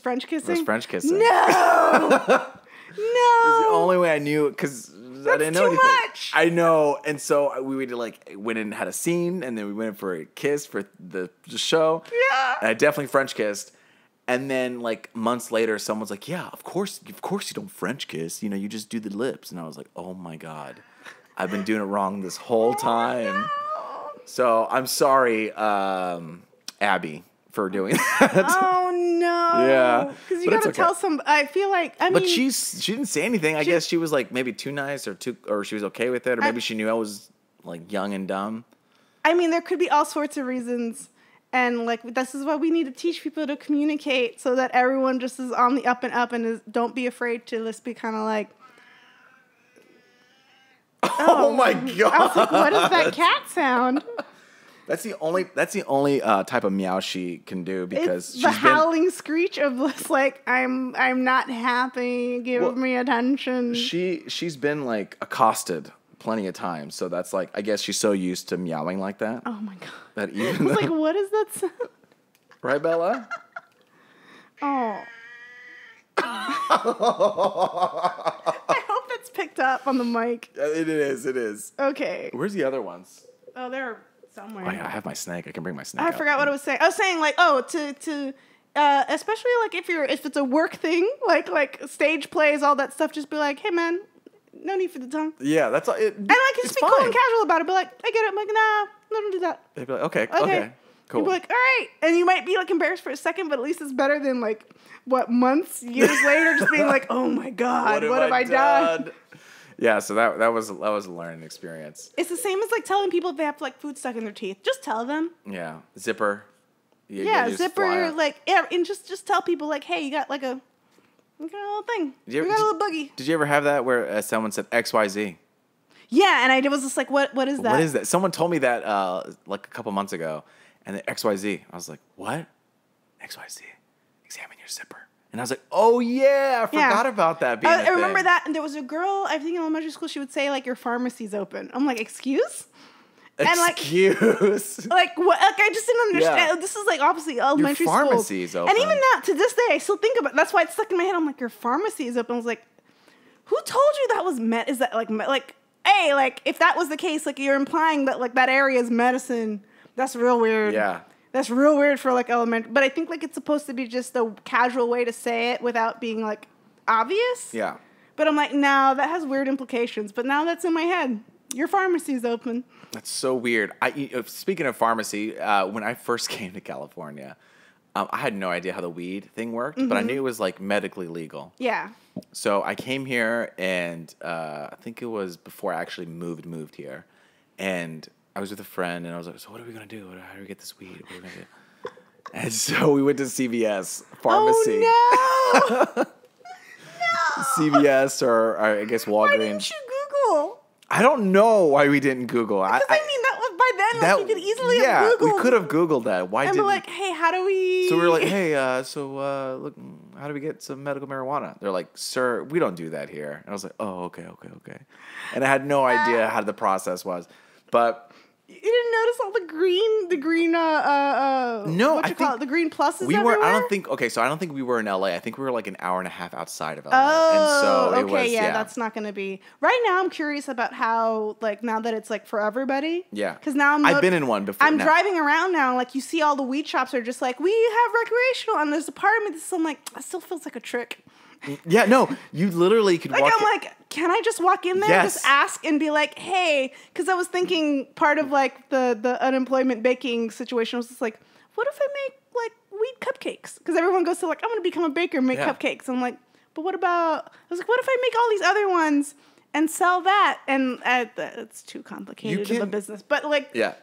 French kissing?
French kissing.
No!
It's the
No!
only way I knew because I didn't know
too
anything.
much.
I know, and so we would like went in and had a scene, and then we went in for a kiss for the show.
Yeah.
And I definitely French kissed. And then like months later, someone's like, "Yeah, of course you don't French kiss. You know, you just do the lips." And I was like, "Oh my God, I've been doing it wrong this whole time."
No.
So I'm sorry, Abby, for doing that.
Oh no!
Yeah,
because you
but it's
gotta
okay.
tell some. I feel like
But she didn't say anything. I guess she was like maybe too nice or she was okay with it, or maybe she knew I was like young and dumb.
I mean, there could be all sorts of reasons, and like this is why we need to teach people to communicate so that everyone just is on the up and up and don't be afraid to just be kind of like.
Oh my God!
I was like, what is that cat sound?
That's the only type of meow she can do because
It's the howling screech of just like I'm not happy. Give me attention.
She's been like accosted plenty of times, so that's like I guess she's so used to meowing like that.
Oh my God!
That
I
even
was like, what is that sound?
right, Bella?
Oh. I hope that's picked up on the mic.
It is.
Okay.
Where's the other ones?
Oh, they're somewhere.
Oh yeah, I have my snake. I can bring my snake.
I
out.
forgot what I was saying. I was saying like, to especially like if it's a work thing, like stage plays, all that stuff. Just be like, hey man, no need for the tongue.
Yeah, that's all.
And like just be cool and casual about it. Be like, I get it. I'm like, nah, no, don't do that.
They'd be like, okay, cool.
You'd be like, all right, and you might be like embarrassed for a second, but at least it's better than like months, years later, just being like, oh my God, what have I done?
Yeah, so that was a learning experience.
It's the same as like telling people if they have like food stuck in their teeth. Just tell them.
Yeah, zipper.
Yeah, zipper. Like and just tell people like, hey, you got a little thing. You got a little boogie.
Did you ever have that where someone said XYZ?
Yeah, and I was just like, what is that?
What is that? Someone told me that like a couple months ago, and the XYZ. I was like, what? XYZ. Examine your zipper. And I was like, oh yeah, I forgot about that being a thing.
I remember that, and there was a girl, I think in elementary school, she would say like, your pharmacy's open. I'm like, excuse? And
excuse?
Like what? Like I just didn't understand.
Yeah.
This is like obviously elementary school.
Your pharmacy is open.
And even now, to this day, I still think about it. That's why it's stuck in my head. I'm like, your pharmacy is open. I was like, who told you that was Is that like, hey, like if that was the case, like you're implying that like that area is medicine. That's real weird.
Yeah.
That's real weird for like elementary. But I think like it's supposed to be just a casual way to say it without being like obvious.
Yeah.
But I'm like, no, that has weird implications. But now that's in my head. Your pharmacy's open.
That's so weird. Speaking of pharmacy, when I first came to California, I had no idea how the weed thing worked, but I knew it was like medically legal.
Yeah.
So I came here, and I think it was before I actually moved here, and I was with a friend, and I was like, "So what are we gonna do? How do we get this weed? What are we gonna do?" And so we went to CVS pharmacy.
Oh no! No.
CVS or I guess Walgreens.
Why didn't you Google?
I don't know why we didn't Google.
Because I mean, that was by then. Like, you could easily have Googled.
We could have Googled that. Why didn't?
And we're like, hey, how do we?
So we were like, hey, look, how do we get some medical marijuana? They're like, sir, we don't do that here. And I was like, oh, okay. And I had no idea how the process was, but
You didn't notice all the green,
No,
what
I
you call
think
it, the green pluses
we
everywhere?
were. I don't think. Okay, so I don't think we were in LA. I think we were like an hour and a half outside of LA.
Oh,
and so it
okay,
was,
yeah, that's not going to be. Right now, I'm curious about how, like, now that it's, like, for everybody.
Yeah.
Because now
I've been in one before.
I'm
now.
driving around now, like, you see all the weed shops are just like, we have recreational, and there's a part of me that's still like, it still feels like a trick.
Yeah, no, you literally could
Like,
walk.
I'm like, can I just walk in there,
Yes.
just ask and be like, hey, because I was thinking part of, like, the unemployment baking situation was just like, what if I make, like, weed cupcakes? Because everyone goes to, like, I'm going to become a baker and make cupcakes. I'm like, but what about, I was like, what if I make all these other ones and sell that? And it's too complicated of a business. But, like,
Yeah.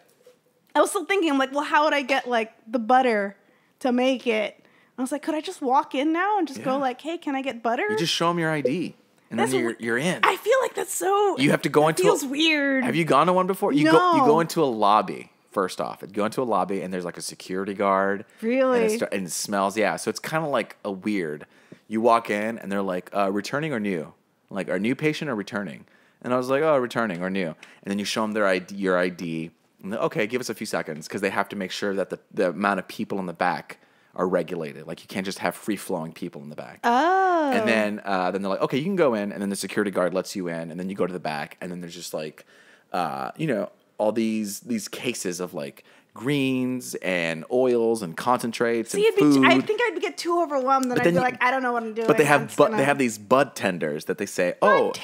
I was still thinking, I'm like, well, how would I get, like, the butter to make it? I was like, could I just walk in now and just go like, hey, can I get butter?
You just show them your ID, and then you're in.
I feel like that's so.
You have to go into.
Feels weird.
Have you gone to one before? You
No.
go into a lobby first off. You go into a lobby, and there's like a security guard.
Really?
And it smells. Yeah, so it's kind of like a weird. You walk in, and they're like, returning or new? Like, are new patient or returning? And I was like, oh, returning or new. And then you show them their ID, your ID. And okay, give us a few seconds because they have to make sure that the amount of people in the back are regulated. Like, you can't just have free-flowing people in the back.
Oh.
And then they're like, okay, you can go in. And then the security guard lets you in. And then you go to the back. And then there's just like, all these cases of like greens and oils and concentrates and food.
I think I'd get too overwhelmed. Then I'd be like, I don't know what I'm doing.
But they have these bud tenders that they say, bud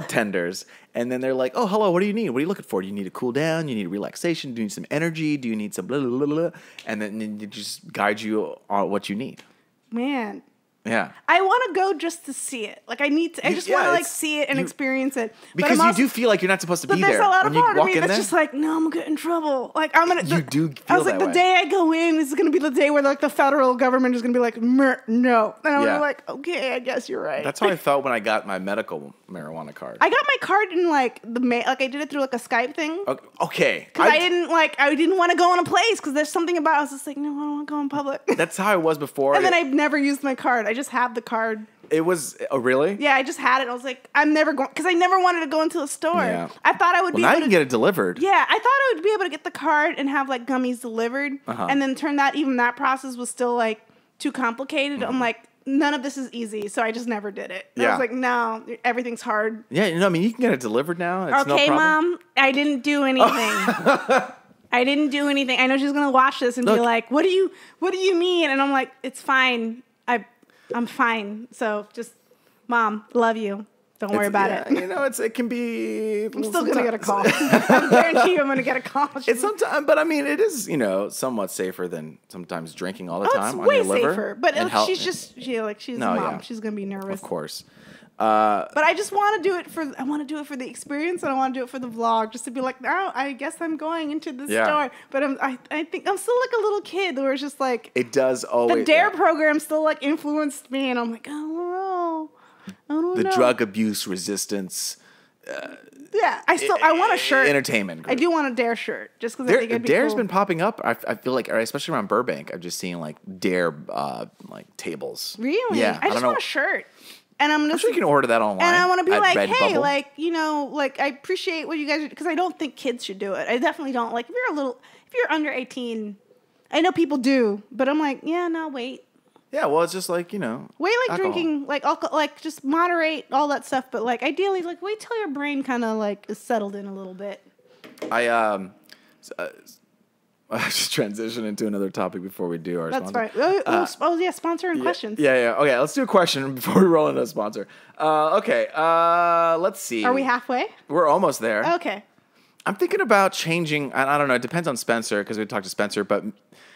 tenders. And then they're like, oh, hello, what do you need? What are you looking for? Do you need to cool down? Do you need relaxation? Do you need some energy? Do you need some blah, blah, blah, blah? And then they just guide you on what you need.
Man.
Yeah.
I want to go just to see it. Like, I just want to, like, see it and experience it.
Because you do feel like you're not supposed to be there.
But there's a lot of part of me that's
there.
just like, no, I'm going to get in trouble. Like, I'm going to...
You do feel
I was like,
that
the day I go in is going to be the day where, like, the federal government is going to be like, no. And I'm gonna be like, okay, I guess you're right.
That's how I felt when I got my medical marijuana card.
I got my card in, like, the mail. Like, I did it through, like, a Skype thing.
Okay.
Because I didn't want to go in a place because there's something about... I was just like, no, I don't want to go in public.
That's how I was before.
And then I've never used my card. I just have the card.
It was... Oh, really?
Yeah, I just had it. I was like, I'm never going... Because I never wanted to go into a store.
Yeah.
I thought I would be
now
able
you can get it delivered.
Yeah, I thought I would be able to get the card and have, like, gummies delivered. And then turn that... Even that process was still, like, too complicated. I'm like, none of this is easy. So I just never did it. I was like, no, everything's hard.
Yeah, I mean, you can get it delivered now. It's
okay,
no problem.
Mom, I didn't do anything. I didn't do anything. I know she's gonna watch this and be like, "What do you mean?" And I'm like, "It's fine. I'm fine. So just, Mom, love you. Don't worry about it."
You know, it can be.
I'm still gonna get a call. I guarantee you, I'm gonna get a call.
It's sometimes, but I mean, it is somewhat safer than sometimes drinking all the time.
It's way
on your liver
safer. But she's a mom.
Yeah.
She's gonna be nervous.
Of course.
But I just want to do it for the experience, and I want to do it for the vlog, just to be like, oh, I guess I'm going into the store. But I think I'm still like a little kid where it's just like
it does always.
The DARE program still like influenced me, and I'm like, I don't know.
The drug abuse resistance.
Yeah, I want a shirt.
Entertainment group.
I do want a DARE shirt, just because I think it'd be
DARE's
cool.
been popping up. I feel like, especially around Burbank, I've just seen like DARE like tables.
Really?
Yeah.
I just want a shirt. And I'm
sure you can order that online.
And I want to be like,
Redbubble.
hey, like, like, I appreciate what you guys are, because I don't think kids should do it. I definitely don't. Like, if you're under 18, I know people do, but I'm like, yeah, no, wait.
Yeah, well, it's just like,
Wait, like,
alcohol.
drinking, like, alcohol, like, just moderate all that stuff, but, like, ideally, like, wait till your brain kind of, like, is settled in a little bit.
I just transition into another topic before we do our
That's
sponsor.
fine. Yeah, sponsor and questions.
Yeah. Okay, let's do a question before we roll into a sponsor. Okay, let's see.
Are we halfway?
We're almost there.
Okay.
I'm thinking about changing, I don't know, it depends on Spenser, because we talked to Spenser, but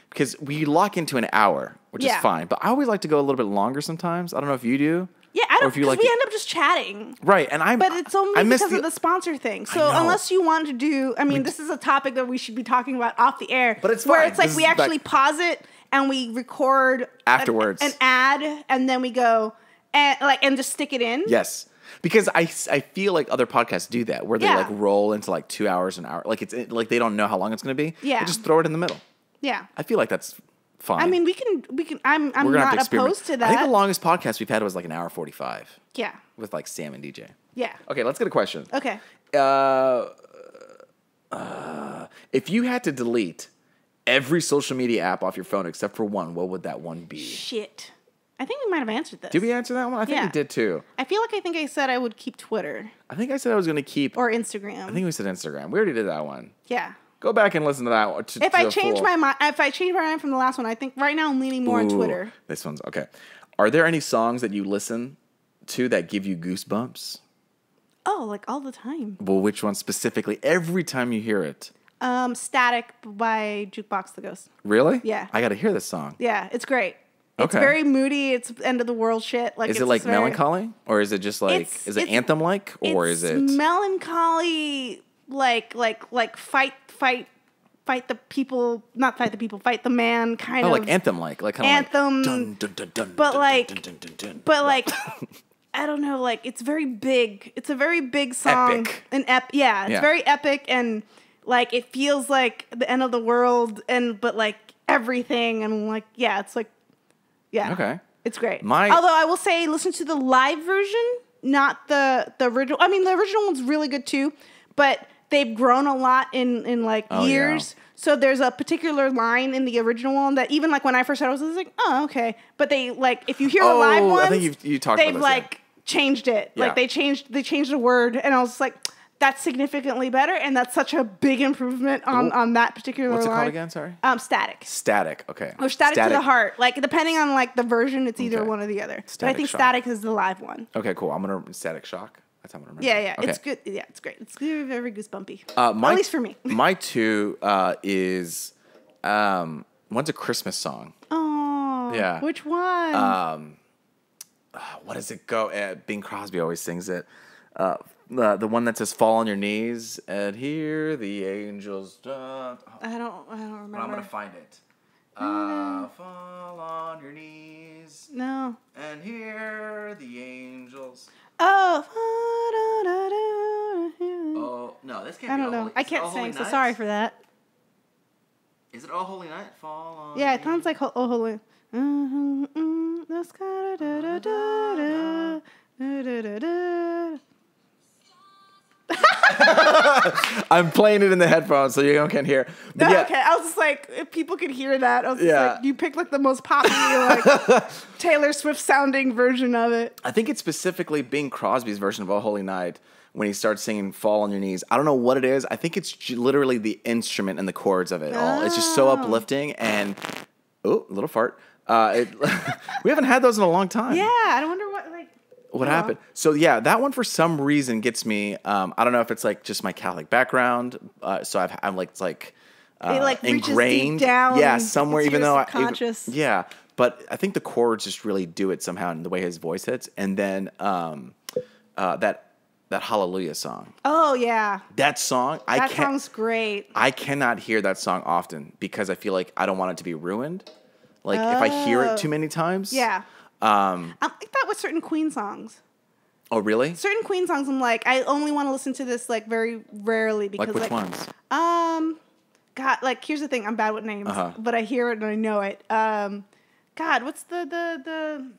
because we lock into an hour, which is fine, but I always like to go a little bit longer sometimes. I don't know if you do.
Yeah, I don't, because we end up just chatting.
Right,
but it's only because of the sponsor thing. So unless you want to do, this is a topic that we should be talking about off the air.
But it's
where
fine.
it's like we actually pause it and we record
afterwards
an ad, and then we go and just stick it in.
Yes. Because I feel like other podcasts do that, where they like roll into like 2 hours, an hour. Like it's like they don't know how long it's going to be.
Yeah.
They just throw it in the middle.
Yeah.
I feel like that's fine.
We can. I'm not opposed to that.
I think the longest podcast we've had was like an hour 45.
Yeah.
With like Sam and DJ.
Yeah.
Okay, let's get a question.
Okay.
If you had to delete every social media app off your phone except for one, what would that one be?
Shit. I think we might have answered this.
Did we answer that one? I think we did too.
I think I said I would keep Twitter.
I think I said I was going to keep...
Or Instagram.
I think we said Instagram. We already did that one.
Yeah.
Go back and listen to that one.
If I change my mind from the last one, I think right now I'm leaning more on Twitter.
This one's... Okay. Are there any songs that you listen to that give you goosebumps?
Oh, like all the time.
Well, which one specifically? Every time you hear it.
Static by Jukebox the Ghost.
Really?
Yeah.
I got to hear this song.
Yeah, it's great. It's
Okay.
very moody. It's end of the world shit. Like,
is it like melancholy, or is it just like is it anthem like, or is it
melancholy? Like fight the people, not fight the people, fight the man kind of.
like anthem like kind of
anthem.
Like, dun, dun, dun, dun,
but
dun,
like,
dun, dun, dun, dun,
but like. I don't know, like, it's very big. It's a very big song.
Epic.
It's very epic, and like it feels like the end of the world, but like everything, and like it's like
Okay.
It's great. Although I will say, listen to the live version, not the original. I mean, the original one's really good too, but they've grown a lot in like years. Yeah. So there's a particular line in the original one that even like when I first heard it, I was like, oh, okay. But they like, if you hear the live ones,
I think you talked
they've
about this,
like changed it.
Yeah.
Like they changed a word, and I was like, that's significantly better, and that's such a big improvement on that particular line.
What's it called again? Sorry.
Static.
Static. Okay.
Or static to the heart. Like depending on like the version, it's either one or the other. But I think
Shock.
Static is the live one.
Okay, cool. I'm gonna Static Shock. That's how I'm gonna remember.
Yeah. Okay. It's good. Yeah, it's great. It's very, very goosebumpy.
At
least for me.
My two is one's a Christmas song.
Oh.
Yeah.
Which one?
What does it go? Bing Crosby always sings it. The one that says "Fall on your knees and hear the angels."
I don't remember.
I'm gonna find it. Fall on your knees.
No.
And hear the angels.
Oh.
Oh no, this can't.
I don't know. I can't sing, so sorry for that.
Is it "Oh Holy Night"? Fall on.
Yeah, it sounds like "Oh Holy."
I'm playing it in the headphones, so you can't hear. But
Okay, I was just like, if people could hear that, I was just like, you picked like the most popular, like Taylor Swift sounding version of it.
I think it's specifically Bing Crosby's version of "Oh Holy Night" when he starts singing "Fall on Your Knees." I don't know what it is. I think it's literally the instrument and the chords of it all. It's just so uplifting and a little fart. We haven't had those in a long time.
Yeah, I wonder what
happened. So yeah, that one for some reason gets me. I don't know if it's like just my Catholic background. So I'm like it's like
it like
ingrained.
Deep down,
yeah, somewhere. Even though
subconscious.
Yeah, but I think the chords just really do it somehow in the way his voice hits, and then that Hallelujah song.
Oh yeah,
that song.
That song's great.
I cannot hear that song often because I feel like I don't want it to be ruined. Like if I hear it too many times.
Yeah. I'm like that with certain Queen songs.
Oh really?
Certain Queen songs, I'm like, I only want to listen to this like very rarely because
like which ones?
God, like here's the thing, I'm bad with names, but I hear it and I know it. God, what's the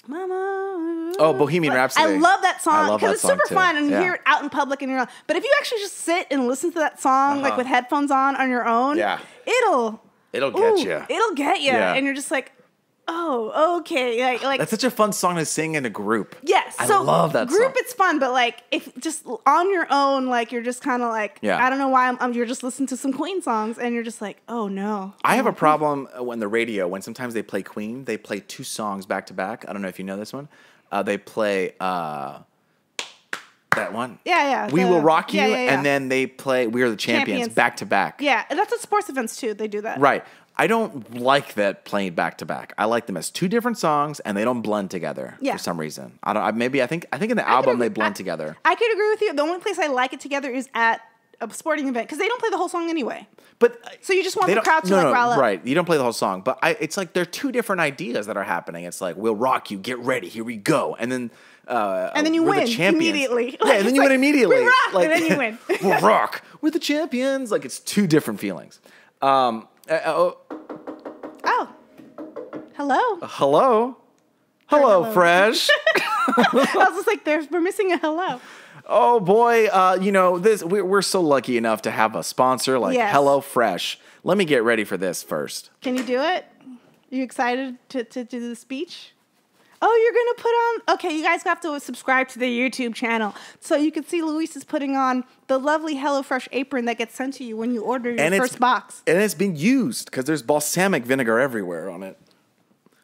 Mama?
Oh, Bohemian Rhapsody.
I love that song
because
it's super fun and you hear it out in public and you're like, but if you actually just sit and listen to that song like with headphones on your own, it'll
get you.
It'll get you, and you're just like, oh, okay. Like
that's such a fun song to sing in a group.
Yes,
I love that
group.
song.
It's fun, but like if just on your own, like you're just kind of like, I don't know why you're just listening to some Queen songs, and you're just like, oh no.
I have a problem when the radio when sometimes they play Queen, they play two songs back to back. I don't know if you know this one. They play that one.
Yeah.
We Will Rock You, and then they play We Are the Champions back to back.
Yeah, and that's at sports events too. They do that.
Right. I don't like that playing back to back. I like them as two different songs, and they don't blend together for some reason. I think in the album they blend together.
I could agree with you. The only place I like it together is at a sporting event because they don't play the whole song anyway.
But
so you just want the crowd to rile up.
Right. You don't play the whole song, but it's like there are two different ideas that are happening. It's like we'll rock you, get ready, here we go, and then
you
we're
win
the champions.
immediately.
Yeah, and then you win immediately.
We rock, and then you win.
We'll rock. We're the champions. Like it's two different feelings.
Oh. Hello.
Hello. Hello, Fresh.
I was just like, we're missing a hello.
Oh boy, this we're so lucky enough to have a sponsor like
Yes.
HelloFresh. Let me get ready for this first.
Can you do it? You excited to do the speech? Oh, you're going to put on... Okay, you guys have to subscribe to the YouTube channel so you can see Luis is putting on the lovely HelloFresh apron that gets sent to you when you order your first box.
And it's been used because there's balsamic vinegar everywhere on it.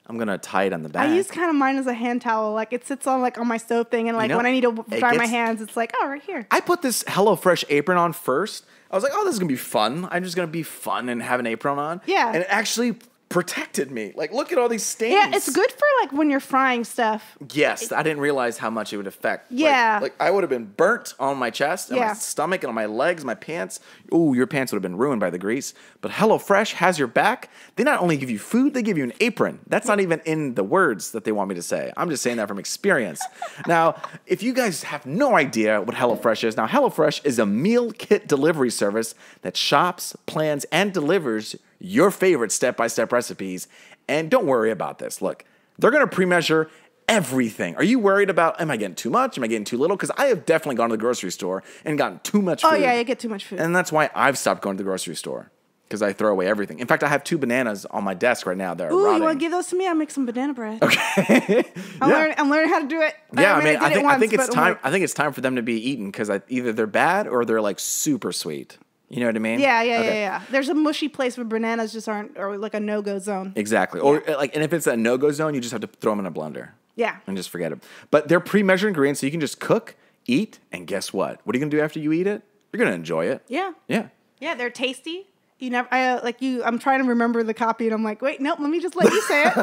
I'm going to tie it on the back.
I use kind of mine as a hand towel. Like, it sits on, like, on my stove thing, and, like, when I need to dry my hands, it's like, oh, right here.
I put this HelloFresh apron on first. I was like, oh, this is going to be fun. I'm just going to be fun and have an apron on.
Yeah.
And it actually protected me. Like, look at all these stains.
Yeah, it's good for, like, when you're frying stuff.
Yes, I didn't realize how much it would affect.
Yeah.
Like I would have been burnt on my chest, and my stomach, and on my legs, my pants. Ooh, your pants would have been ruined by the grease. But HelloFresh has your back. They not only give you food, they give you an apron. That's not even in the words that they want me to say. I'm just saying that from experience. Now, if you guys have no idea what HelloFresh is, now HelloFresh is a meal kit delivery service that shops, plans, and delivers your favorite step-by-step recipes. And don't worry about this. Look, they're going to pre-measure everything. Are you worried about, am I getting too much? Am I getting too little? Because I have definitely gone to the grocery store and gotten too much food.
Oh, yeah, you get too much food.
And that's why I've stopped going to the grocery store, because I throw away everything. In fact, I have 2 bananas on my desk right now that are rotting.
You want to give those to me? I'll make some banana bread.
Okay.
I'm learning how to do it.
Yeah, I think it's time. I think it's time for them to be eaten, because either they're bad or they're like super sweet. You know what I mean?
Yeah. There's a mushy place where bananas just aren't, or like a no-go zone.
Exactly.
Yeah.
Or like, and if it's a no-go zone, you just have to throw them in a blender.
Yeah.
And just forget it. But they're pre-measured ingredients, so you can just cook, eat, and guess what? What are you gonna do after you eat it? You're gonna enjoy it.
Yeah.
Yeah.
Yeah, they're tasty. I'm trying to remember the copy, and I'm like, wait, nope, let me just let you say it.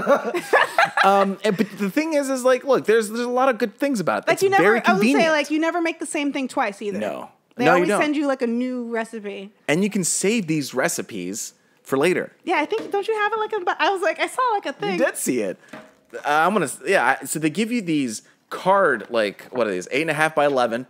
But the thing is like, look, there's a lot of good things about it.
Like,
it's very convenient.
I would say, like, you never make the same thing twice either.
No.
They always send you like a new recipe.
And you can save these recipes for later.
Yeah, I think, don't you have it I saw like a thing.
You did see it. So they give you these card, like, what are these, 8.5 by 11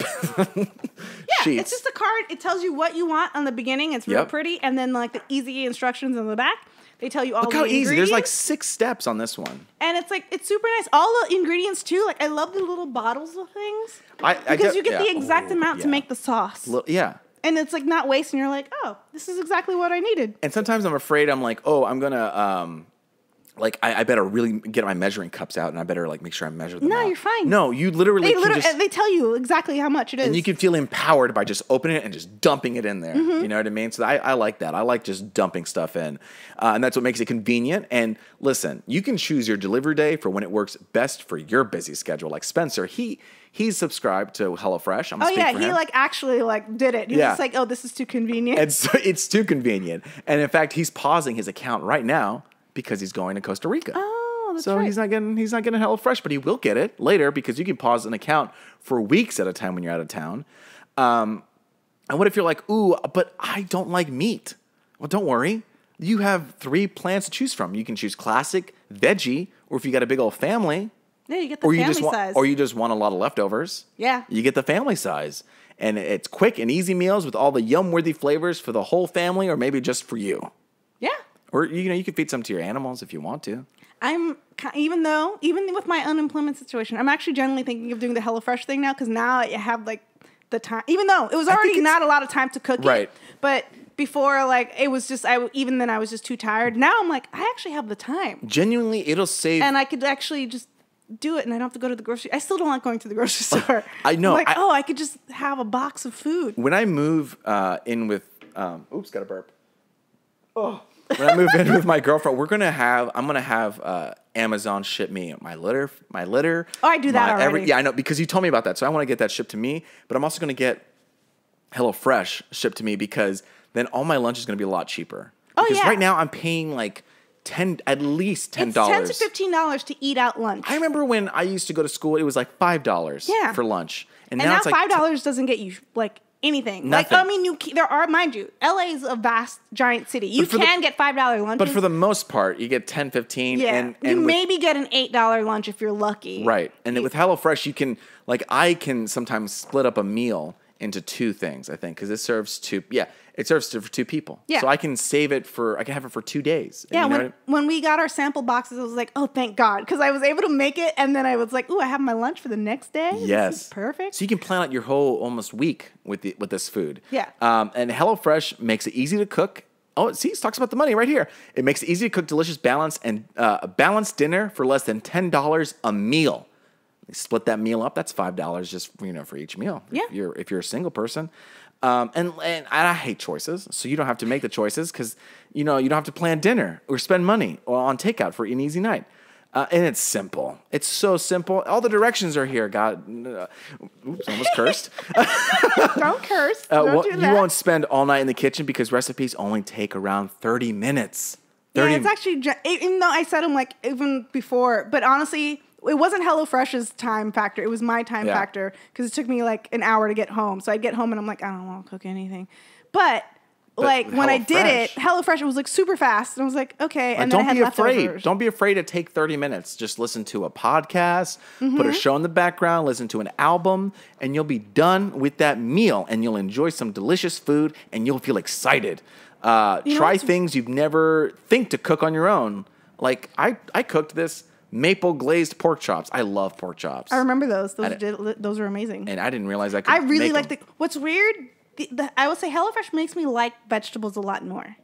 sheets.
It's just a card. It tells you what you want on the beginning. It's real pretty. And then, like, the easy instructions on the back. They tell you all
Look
the
how
ingredients.
easy. There's like 6 steps on this one.
And it's super nice. All the ingredients too. Like, I love the little bottles of things. Because you get the exact amount to make the sauce.
Yeah.
And it's like not waste, and you're like, oh, this is exactly what I needed.
And sometimes I'm afraid, I'm like, oh, I'm gonna I better really get my measuring cups out, and I better like make sure I measure them out.
No, you're fine.
No, you literally
they tell you exactly how much it is.
And you can feel empowered by just opening it and just dumping it in there.
Mm-hmm.
You know what I mean? So I like that. I like just dumping stuff in. And that's what makes it convenient. And listen, you can choose your delivery day for when it works best for your busy schedule. Like Spencer, he's subscribed to HelloFresh. I'm
he like actually like did it. He's just like, oh, this is too convenient.
It's too convenient. And in fact, he's pausing his account right now because he's going to Costa Rica.
Oh, that's
so
right.
he's not getting HelloFresh, but he will get it later, because you can pause an account for weeks at a time when you're out of town. And what if you're like, ooh, but I don't like meat? Well, don't worry. You have 3 plans to choose from. You can choose classic, veggie, or if you got a big old family.
Yeah, you get the family size.
Or you just want a lot of leftovers. Yeah. You get the family size. And it's quick and easy meals with all the yum-worthy flavors for the whole family, or maybe just for you. Yeah. Or, you could feed some to your animals if you want to.
Even with my unemployment situation, I'm actually generally thinking of doing the HelloFresh thing now, because now I have like the time, even though it was already not a lot of time to cook it. But before, like, it was just, even then I was just too tired. Now I'm like, I actually have the time.
Genuinely, it'll save.
And I could actually just do it, and I don't have to go to the grocery. I still don't like going to the grocery store.
I know.
I'm like, I could just have a box of food.
When I move in with, oops, got a burp. Oh. When I move in with my girlfriend, I'm gonna have Amazon ship me my litter. Oh,
I do that already.
Yeah, I know, because you told me about that. So I want to get that shipped to me, but I'm also gonna get HelloFresh shipped to me, because then all my lunch is gonna be a lot cheaper. Because right now I'm paying like at least $10.
It's $10 to $15 to eat out lunch.
I remember when I used to go to school, it was like $5 for lunch, and now it's like
$5 doesn't get you like anything.
Nothing.
Like, I mean, there are, mind you, LA is a vast, giant city. You can get $5 lunches.
But for the most part, you get 10, 15.
Yeah.
And
you maybe get an $8 lunch if you're lucky.
Right. And with HelloFresh, you can, like, I can sometimes split up a meal into two things, I think, because it serves two. Yeah, it serves for two people.
Yeah.
So I can save it I can have it for 2 days.
Yeah,
you know
when we got our sample boxes, I was like, oh, thank God. Because I was able to make it. And then I was like, ooh, I have my lunch for the next day.
Yes.
This is perfect.
So you can plan out your whole almost week with this food.
Yeah.
And HelloFresh makes it easy to cook. Oh, see, it talks about the money right here. It makes it easy to cook delicious, balanced balanced dinner for less than $10 a meal. You split that meal up. That's $5 just for each meal.
Yeah.
If you're a single person. And I hate choices, so you don't have to make the choices because you don't have to plan dinner or spend money on takeout for an easy night. And it's simple. It's so simple. All the directions are here. God, oops, almost cursed.
Don't curse. Don't do that.
You won't spend all night in the kitchen because recipes only take around 30 minutes.
Yeah, it's actually, even though I said them like even before, but honestly, it wasn't HelloFresh's time factor. It was my time factor because it took me like an hour to get home. So I'd get home and I'm like, I don't want to cook anything. But like when I did it, HelloFresh, it was like super fast. And I was like, okay. And then I had leftovers.
Don't be afraid to take 30 minutes. Just listen to a podcast, put a show in the background, listen to an album, and you'll be done with that meal. And you'll enjoy some delicious food and you'll feel excited. Try things you've never think to cook on your own. Like I cooked this maple glazed pork chops. I love pork chops.
I remember those. Those were amazing.
And I didn't realize I could.
I really like what's weird. I would say HelloFresh makes me like vegetables a lot more.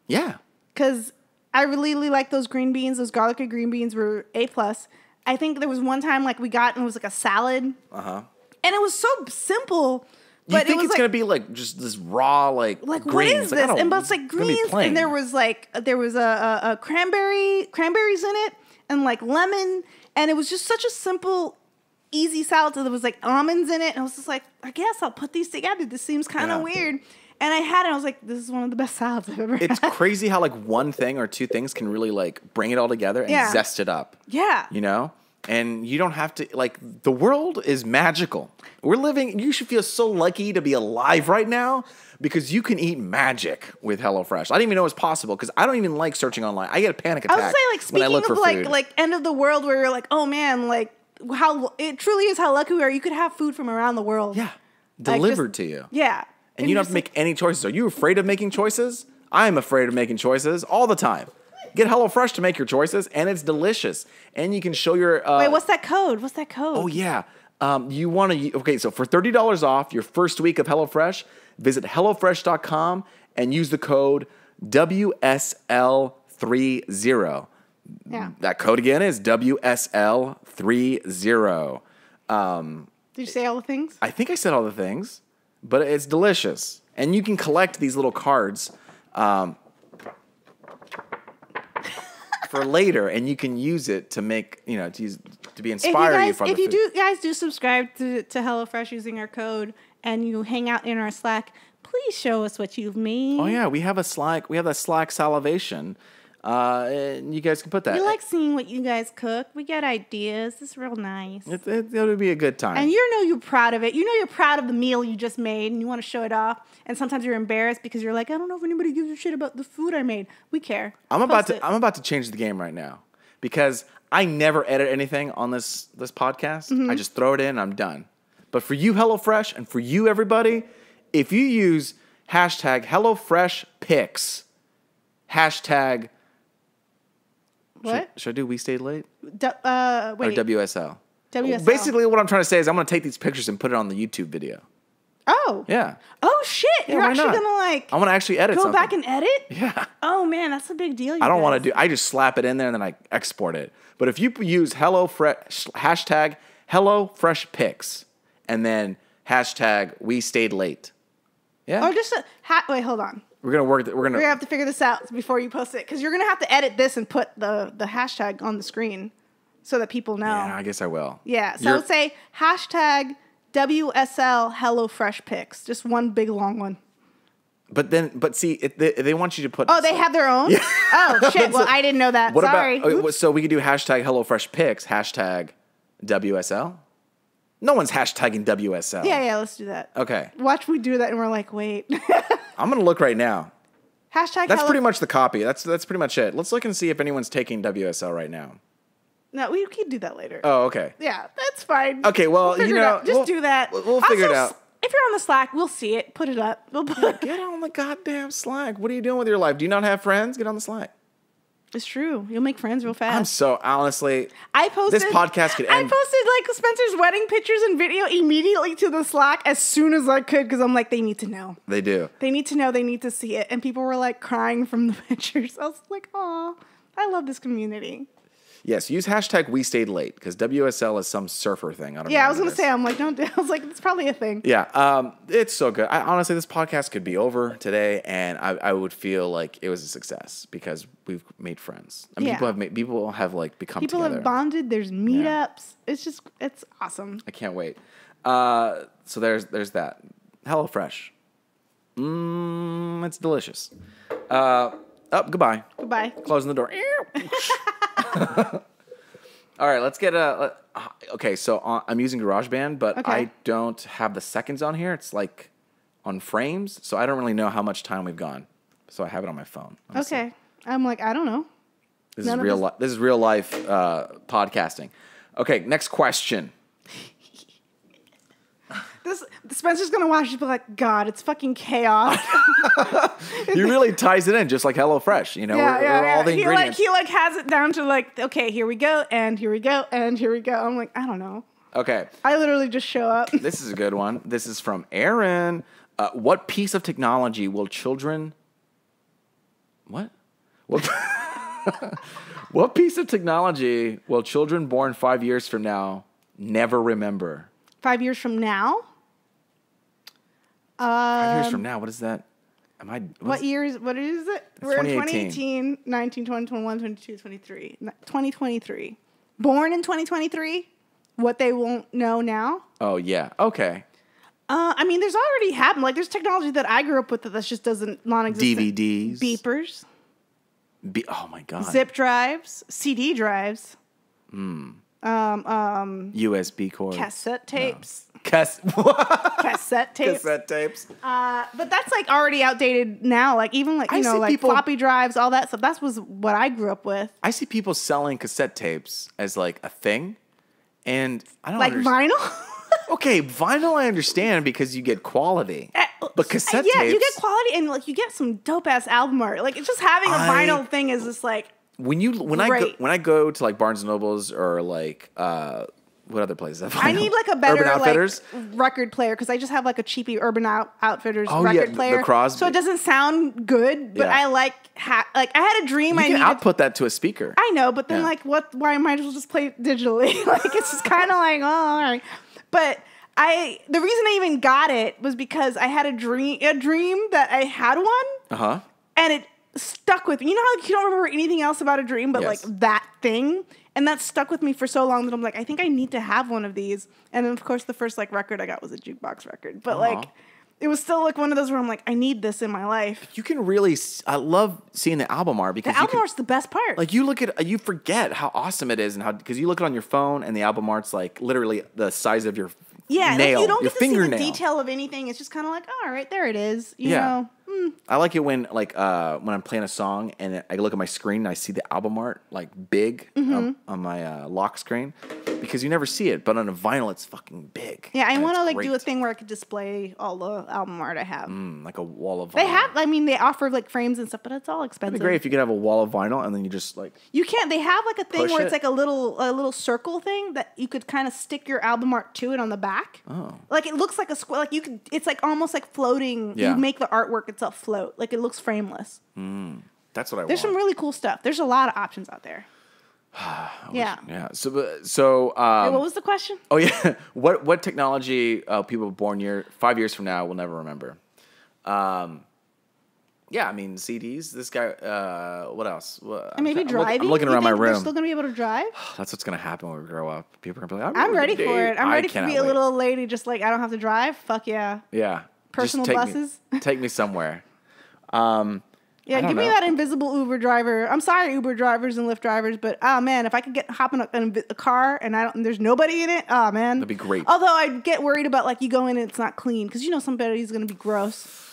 Yeah.
Because I really like those green beans. Those garlicky green beans were A+. I think there was one time like we got and it was like a salad. And it was so simple.
You think it's gonna be like just this raw like greens?
What is this? And but it's like greens, and there was a cranberries in it, and like lemon, and it was just such a simple, easy salad. So there was like almonds in it, and I was just like, I guess I'll put these together. This seems kind of weird. And I had it. I was like, this is one of the best salads I've ever had.
It's crazy how like one thing or two things can really like bring it all together and zest it up.
Yeah.
And you don't have to, like, the world is magical. You should feel so lucky to be alive right now because you can eat magic with HelloFresh. I didn't even know it was possible because I don't even like searching online. I get a panic attack.
I would say, like, speaking of like end of the world where you're like, oh man, like how it truly is how lucky we are. You could have food from around the world.
Yeah. Delivered to you.
Yeah.
And you don't have to make any choices. Are you afraid of making choices? I'm afraid of making choices all the time. Get HelloFresh to make your choices, and it's delicious. And you can show your...
Wait, what's that code?
Oh, yeah. You want to... Okay, so for $30 off your first week of HelloFresh, visit HelloFresh.com and use the code WSL30.
Yeah.
That code again is WSL30.
Did you say all the things?
I think I said all the things, but it's delicious. And you can collect these little cards... for later, and you can use it to make, to be inspired for the food.
If you guys do subscribe to HelloFresh using our code and you hang out in our Slack, please show us what you've made.
Oh yeah, we have a Slack. We have that Slack salivation. And you guys can put that.
We like seeing what you guys cook. We get ideas. It's real nice.
It'll be a good time.
And you're proud of it. You're proud of the meal you just made, and you want to show it off. And sometimes you're embarrassed because you're like, I don't know if anybody gives a shit about the food I made. We care.
I'm about to change the game right now because I never edit anything on this podcast. I just throw it in and I'm done. But for you, HelloFresh, and for you, everybody, if you use hashtag HelloFreshPicks, hashtag...
What?
Should I do We Stayed Late?
Wait.
Or WSL?
WSL.
Basically, what I'm trying to say is I'm going to take these pictures and put it on the YouTube video.
Oh.
Yeah.
Oh, shit. You're actually going to
I want to actually edit something.
Go back and edit?
Yeah.
Oh, man. That's a big deal.
I don't want to I just slap it in there and then I export it. But if you use hashtag HelloFreshPicks and then hashtag We Stayed Late. Yeah.
Or just wait, hold on.
We're gonna
have to figure this out before you post it because you're gonna have to edit this and put the hashtag on the screen so that people know.
Yeah, I guess I will.
Yeah, so I would say hashtag WSL HelloFreshPicks, just one big long one.
But see, they want you to put.
Oh, they have their own. Yeah. Oh shit! Well, I didn't know that. Sorry.
So we could do hashtag HelloFreshPicks, hashtag WSL. No one's hashtagging WSL.
Yeah, let's do that.
Okay.
Watch we do that and we're like, wait.
I'm going to look right now.
Hashtag
That's pretty much the copy. That's pretty much it. Let's look and see if anyone's taking WSL right now.
No, we can do that later.
Oh, okay.
Yeah, that's fine.
Okay, well,
Just do that.
We'll figure it out.
If you're on the Slack, we'll see it. Put it up. We'll put
Get on the goddamn Slack. What are you doing with your life? Do you not have friends? Get on the Slack.
It's true. You'll make friends real fast.
I'm so honestly.
I posted
this podcast could end.
I posted like Spencer's wedding pictures and video immediately to the Slack as soon as I could because I'm like, they need to know.
They do.
They need to know. They need to see it. And people were like crying from the pictures. I was like, oh, I love this community.
Yes, use hashtag we stayed late because WSL is some surfer thing. I don't know.
Yeah, I was gonna say. I'm like, don't. I was like, it's probably a thing.
Yeah, it's so good. Honestly, this podcast could be over today, and I would feel like it was a success because we've made friends. I mean, people have like become
people
together.
have bonded. There's meetups. Yeah. It's awesome.
I can't wait. So there's that. HelloFresh. It's delicious. Goodbye.
Goodbye.
Closing the door. All right, let's get okay, so I'm using GarageBand, but
okay.
I don't have the seconds on here. It's like on frames, so I don't really know how much time we've gone. So I have it on my phone.
Okay. I'm like, I don't know.
This is real life podcasting. Okay, next question.
Spencer's gonna watch it and be like, God, it's fucking chaos.
He really ties it in, just like HelloFresh. You know, we're all the ingredients.
He has it down to like, okay, here we go, and here we go, and here we go. I'm like, I don't know.
Okay.
I literally just show up.
This is a good one. This is from Aaron. What piece of technology will children... What? What piece of technology will children born 5 years from now never remember?
5 years from now?
5 years from now, what is that?
What is it? We're in 2018, 19, 20, 21, 22, 23. 2023. Born in 2023? What they won't know now?
Oh, yeah. Okay.
I mean, there's already happened. Like, there's technology that I grew up with that just doesn't non-existent.
DVDs.
Beepers.
Oh, my God.
Zip drives. CD drives.
USB cord.
Cassette tapes.
No.
Cassette tapes.
Cassette tapes.
But that's like already outdated now. Like even like floppy drives, all that stuff. That was what I grew up with.
I see people selling cassette tapes as like a thing, and I don't
like vinyl.
Okay, vinyl I understand because you get quality, but cassette tapes.
Yeah, you get quality and like you get some dope ass album art. Like it's just having a vinyl thing is just like
when I go to like Barnes and Nobles or like what other places?
I need like a better like record player because I just have like a cheapy Urban Outfitters record player.
The Crosby.
So it doesn't sound good, but I like I had a dream.
You can output that to a speaker.
I know, but then like what? Why I might as well just play it digitally? Like it's just kind of like all right. But the reason I even got it was because I had a dream that I had one, and it stuck with me. You know how you don't remember anything else about a dream, but like that thing. And that stuck with me for so long that I'm like, I think I need to have one of these. And then, of course, the first like record I got was a jukebox record. But like, it was still like one of those where I'm like, I need this in my life.
You can really, I love seeing the album art because
the album art's the best part.
Like you forget how awesome it is and how, because you look it on your phone and the album art's like literally the size of your nail,
like you don't
your
get to
fingernail.
see the detail of anything. It's just kind of like, all right, there it is. You know.
I like it when I'm playing a song and I look at my screen and I see the album art like big on my lock screen because you never see it, but on a vinyl it's fucking big.
Yeah, I want to like do a thing where I could display all the album art I have.
Like a wall of vinyl.
They have, I mean, they offer like frames and stuff, but it's all expensive.
It'd be great if you could have a wall of vinyl and then you just like
you can't. They have like a thing where it's like a little circle thing that you could kind of stick your album art to it on the back. Oh, like it looks like a square. Like you could. It's like almost like floating. Yeah. You make the artwork itself float. Like it looks frameless.
That's what I want.
There's some really cool stuff. There's a lot of options out there.
Yeah. So
what was the question?
Oh yeah. What technology people born 5 years from now will never remember? Yeah, I mean CDs. This guy. What else?
Maybe driving.
I'm looking around my room.
They're still gonna be able to drive.
That's what's gonna happen when we grow up. People are gonna be like,
I'm ready for it. I'm ready to be a little lady. Just like I don't have to drive. Fuck yeah.
Yeah.
Personal buses.
Take me somewhere.
Yeah, give me that invisible Uber driver. I'm sorry, Uber drivers and Lyft drivers, but man, if I could hop in a car and there's nobody in it, man,
that'd be great.
Although I'd get worried about like you go in and it's not clean because somebody's gonna be gross.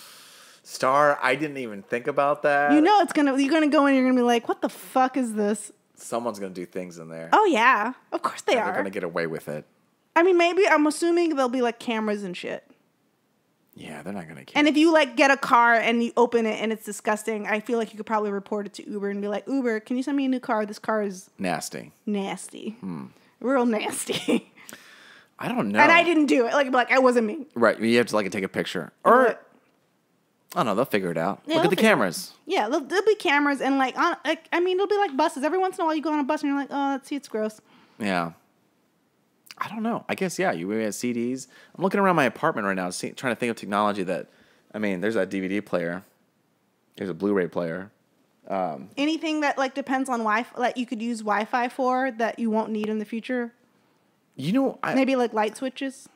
Star, I didn't even think about that.
You're gonna go in, you're gonna be like, what the fuck is this?
Someone's gonna do things in there.
Oh yeah, of course they are.
They're gonna get away with it.
I mean, maybe I'm assuming there'll be like cameras and shit.
Yeah, they're not gonna care.
And if you like get a car and you open it and it's disgusting, I feel like you could probably report it to Uber and be like, Uber, can you send me a new car? This car is
nasty.
Real nasty.
I don't know.
And I didn't do it. Like it wasn't me.
Right. You have to like take a picture. Or I don't know, they'll figure it out.
Yeah,
Look at the cameras.
Yeah, there'll be cameras and it'll be like buses. Every once in a while you go on a bus and you're like, oh, let's see, it's gross.
Yeah. I don't know. I guess, yeah, you have CDs. I'm looking around my apartment right now, trying to think of technology that, there's that DVD player. There's a Blu-ray player.
Anything that like depends on Wi-Fi, that you could use Wi-Fi for that you won't need in the future. Maybe like light switches.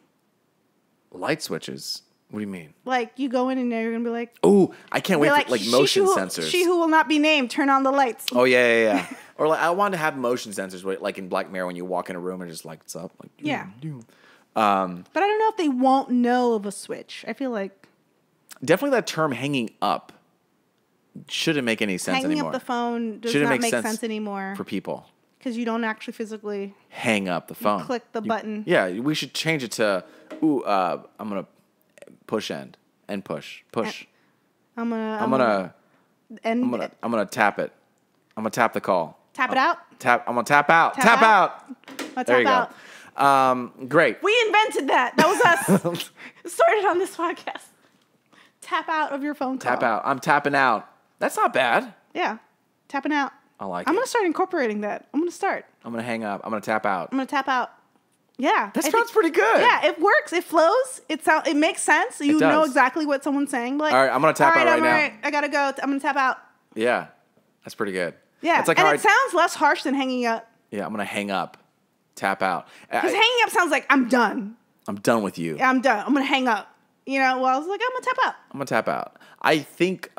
Light switches? What do you mean?
Like you go in and you're gonna be like,
oh, I can't wait for like motion sensors.
She who will not be named, turn on the lights.
Oh yeah. Or like I wanted to have motion sensors, like in Black Mirror when you walk in a room and it just lights up. Like,
yeah. But I don't know if they won't know of a switch. I feel like
definitely that term "hanging up" shouldn't make any sense anymore.
Hanging up the phone does not make sense anymore
for people
because you don't actually physically
hang up the phone.
Click the button.
Yeah, we should change it to I'm gonna push end push.
I'm gonna
tap it. I'm gonna tap the call.
Tap it out.
I'm gonna tap out. Tap out. There you go. Great.
We invented that. That was us. Started on this podcast. Tap out of your phone call.
Tap out. I'm tapping out. That's not bad.
Yeah. Tapping out.
I like
I'm going to start incorporating that. I'm going to start.
I'm going to hang up. I'm going to tap out.
I'm going to tap out. Yeah.
That sounds pretty good.
Yeah, it works. It flows. It makes sense. You know exactly what someone's saying. Like,
all right, I'm going to tap out right now. All right,
I got to go. I'm going to tap out.
Yeah. That's pretty good.
Yeah. It's like, and it sounds less harsh than hanging up.
Yeah, I'm going to hang up. Tap out.
Because hanging up sounds like I'm done.
I'm done with you.
Yeah, I'm done. I'm going to hang up. Well, I was like, I'm going to tap out.
I'm going to tap out. I think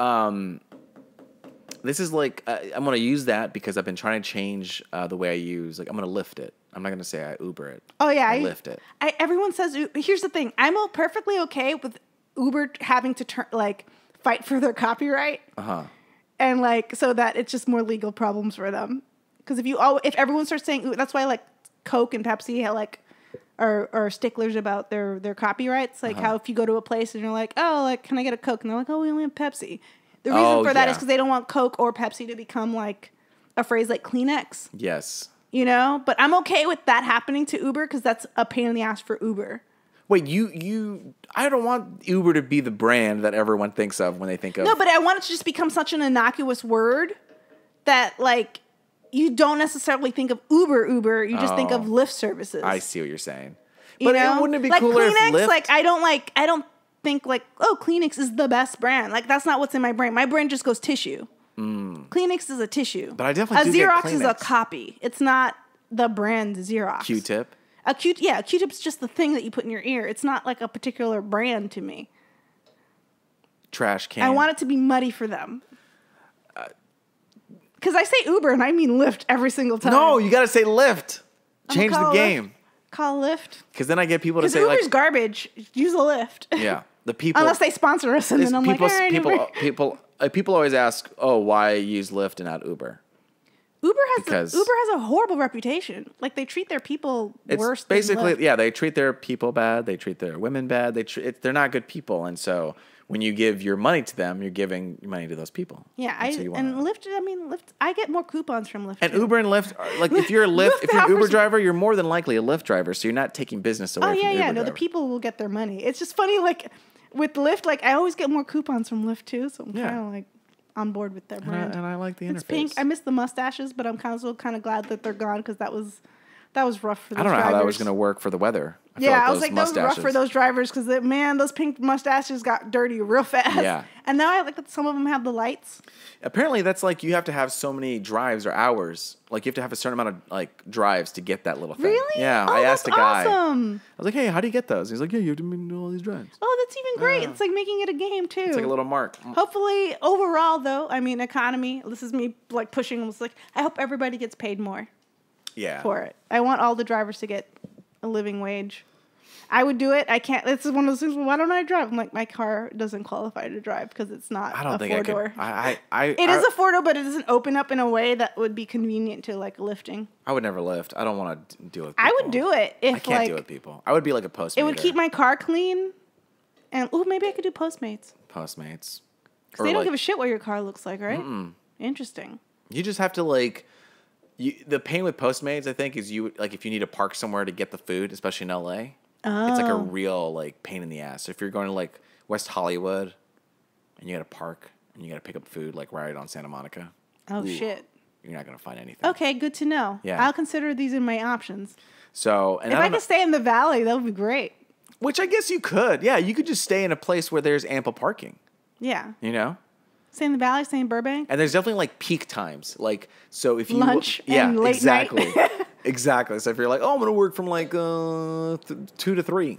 this is like, I'm going to use that because I've been trying to change the way I use, like, I'm going to lift it. I'm not going to say I Uber it.
Oh, yeah.
I lift it.
Everyone says, here's the thing. I'm perfectly okay with Uber having to fight for their copyright. Uh-huh. And so that it's just more legal problems for them. Because if everyone starts saying, that's why like Coke and Pepsi are sticklers about their copyrights. Like how if you go to a place and you're like, oh, like, can I get a Coke? And they're like, oh, we only have Pepsi. The reason for that is because they don't want Coke or Pepsi to become like a phrase like Kleenex.
Yes.
But I'm okay with that happening to Uber because that's a pain in the ass for Uber.
Wait, I don't want Uber to be the brand that everyone thinks of when they think of.
No, but I want it to just become such an innocuous word that like you don't necessarily think of Uber. You just think of Lyft services.
I see what you're saying. But wouldn't it be like cooler
Kleenex,
if Lyft?
Like I don't think like, oh, Kleenex is the best brand. Like that's not what's in my brain. My brain just goes tissue. Kleenex is a tissue.
But I definitely do
Xerox
get Kleenex.
is a copy. It's not the brand Xerox.
Q-tip.
A Q-tip's just the thing that you put in your ear. It's not like a particular brand to me.
Trash can.
I want it to be muddy for them. Because I say Uber and I mean Lyft every single time.
No, you got to say Lyft. Change the game.
Call Lyft.
Because then I get people to say
Uber's
like
garbage. Use a Lyft.
Yeah, the people.
Unless they sponsor us, and then I'm like, all right,
people always ask, oh, why use Lyft and not Uber?
Uber has a horrible reputation. Like they treat their people worse.
Basically,
than Lyft.
yeah, they treat their people bad. They treat their women bad. They're not good people, and so when you give your money to them, you're giving your money to those people.
Yeah, Lyft. I get more coupons from Lyft.
And too. Uber and Lyft, like if you're an Uber driver, you're more than likely a Lyft driver, so you're not taking business away from the Uber driver.
No, the people will get their money. It's just funny, like with Lyft, like I always get more coupons from Lyft too, so I'm kind of like on board with their brand.
And I like the interface. It's
pink. I miss the mustaches, but I'm kind of glad that they're gone because that was rough for those drivers.
I don't know how that was going to work for the weather.
I was like, that was rough for those drivers because, those pink mustaches got dirty real fast. Yeah. And now I like that some of them have the lights.
Apparently, that's like you have to have so many drives or hours. Like you have to have a certain amount of like drives to get that little thing.
Really?
Yeah. I asked a guy.
Awesome.
I was like, hey, how do you get those? He's like, yeah, you have to do all these drives.
Oh, that's even great. Yeah. It's like making it a game too.
It's like a little mark.
Hopefully, overall though, economy. This is me like pushing. Was like, I hope everybody gets paid more.
Yeah.
For it. I want all the drivers to get a living wage. I would do it. I can't. This is one of those things. Well, why don't I drive? I'm like, my car doesn't qualify to drive because it's not a four-door. It is a four-door, but it doesn't open up in a way that would be convenient to like lifting.
I would never lift. I don't want to deal with people.
I would do it if
I can't deal with people. I would be like a postmaster.
It would keep my car clean. And maybe I could do Postmates.
Postmates.
Because they don't give a shit what your car looks like, right? Interesting.
You just have to like, the pain with Postmates, I think, is if you need to park somewhere to get the food, especially in LA, it's like a real like pain in the ass. So if you're going to like West Hollywood and you got to park and you got to pick up food like right on Santa Monica.
Oh, shit.
You're not going to find anything.
Okay, good to know.
Yeah.
I'll consider these in my options.
So, and
if I could stay in the valley, that would be great.
Which I guess you could. Yeah, you could just stay in a place where there's ample parking.
Yeah.
You know?
Stay in the valley, stay in Burbank.
And there's definitely like peak times. Like, so if you...
Lunch and late
exactly.
night.
Exactly. So if you're like, oh, I'm going to work from like 2 to 3.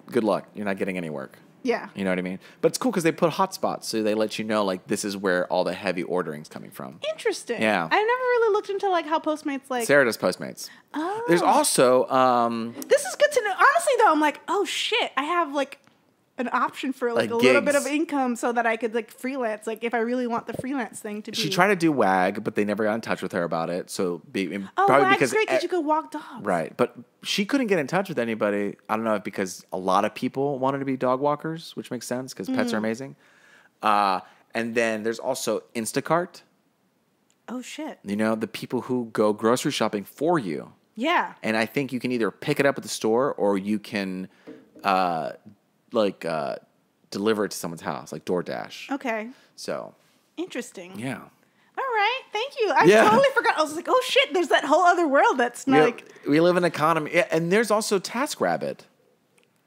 Good luck. You're not getting any work.
Yeah.
You know what I mean? But it's cool because they put hotspots. So they let you know like this is where all the heavy ordering's coming from.
Interesting.
Yeah.
I never really looked into like how Postmates like...
Sarah does Postmates.
Oh.
There's also...
This is good to know. Honestly, though, I'm like, oh, shit. I have like an option for like a little bit of income so that I could like freelance. Like if I really want the freelance thing to be...
She tried to do WAG, but they never got in touch with her about it. So
probably WAG's great because you could walk dogs.
Right. But she couldn't get in touch with anybody. I don't know if because a lot of people wanted to be dog walkers, which makes sense because pets are amazing. And then there's also Instacart.
Oh, shit.
You know, the people who go grocery shopping for you.
Yeah.
And I think you can either pick it up at the store or you can deliver it to someone's house, like DoorDash.
Okay.
So.
Interesting.
Yeah.
All right. Thank you. I totally forgot. I was like, oh, shit, there's that whole other world that's not like...
We live in an economy. Yeah, and there's also TaskRabbit.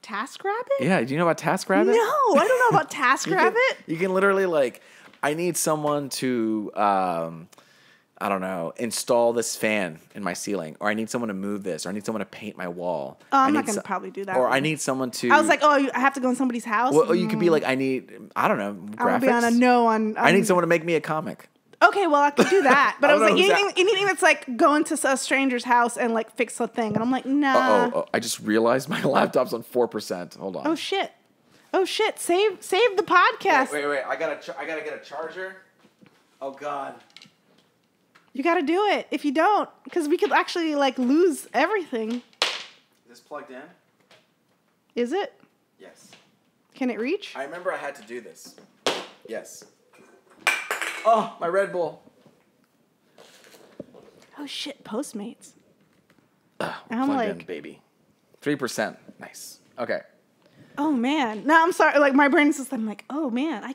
TaskRabbit?
Yeah. Do you know about TaskRabbit?
No, I don't know about TaskRabbit.
You can literally like, I need someone to, I don't know, install this fan in my ceiling, or I need someone to move this, or I need someone to paint my wall.
Oh, I'm not going to probably do that.
Or I need someone to...
I was like, oh, I have to go in somebody's house?
Well, you could be like, I don't know, graphics.
I'll be on a no on...
I need someone to make me a comic.
Okay, well, I could do that. But I was like, anything that's like going to a stranger's house and like fix a thing. And I'm like, nah.
Oh, I just realized my laptop's on 4%. Hold on.
Oh, shit. Save the podcast.
Wait. I gotta get a charger. Oh, God.
You got to do it. If you don't, because we could actually like lose everything.
Is this plugged in?
Is it?
Yes.
Can it reach?
I remember I had to do this. Yes. Oh, my Red Bull.
Oh shit, Postmates.
I'm
like,
in, baby. 3%. Nice. Okay.
Oh man. No, I'm sorry. Like my brain is just. I'm like, oh man, I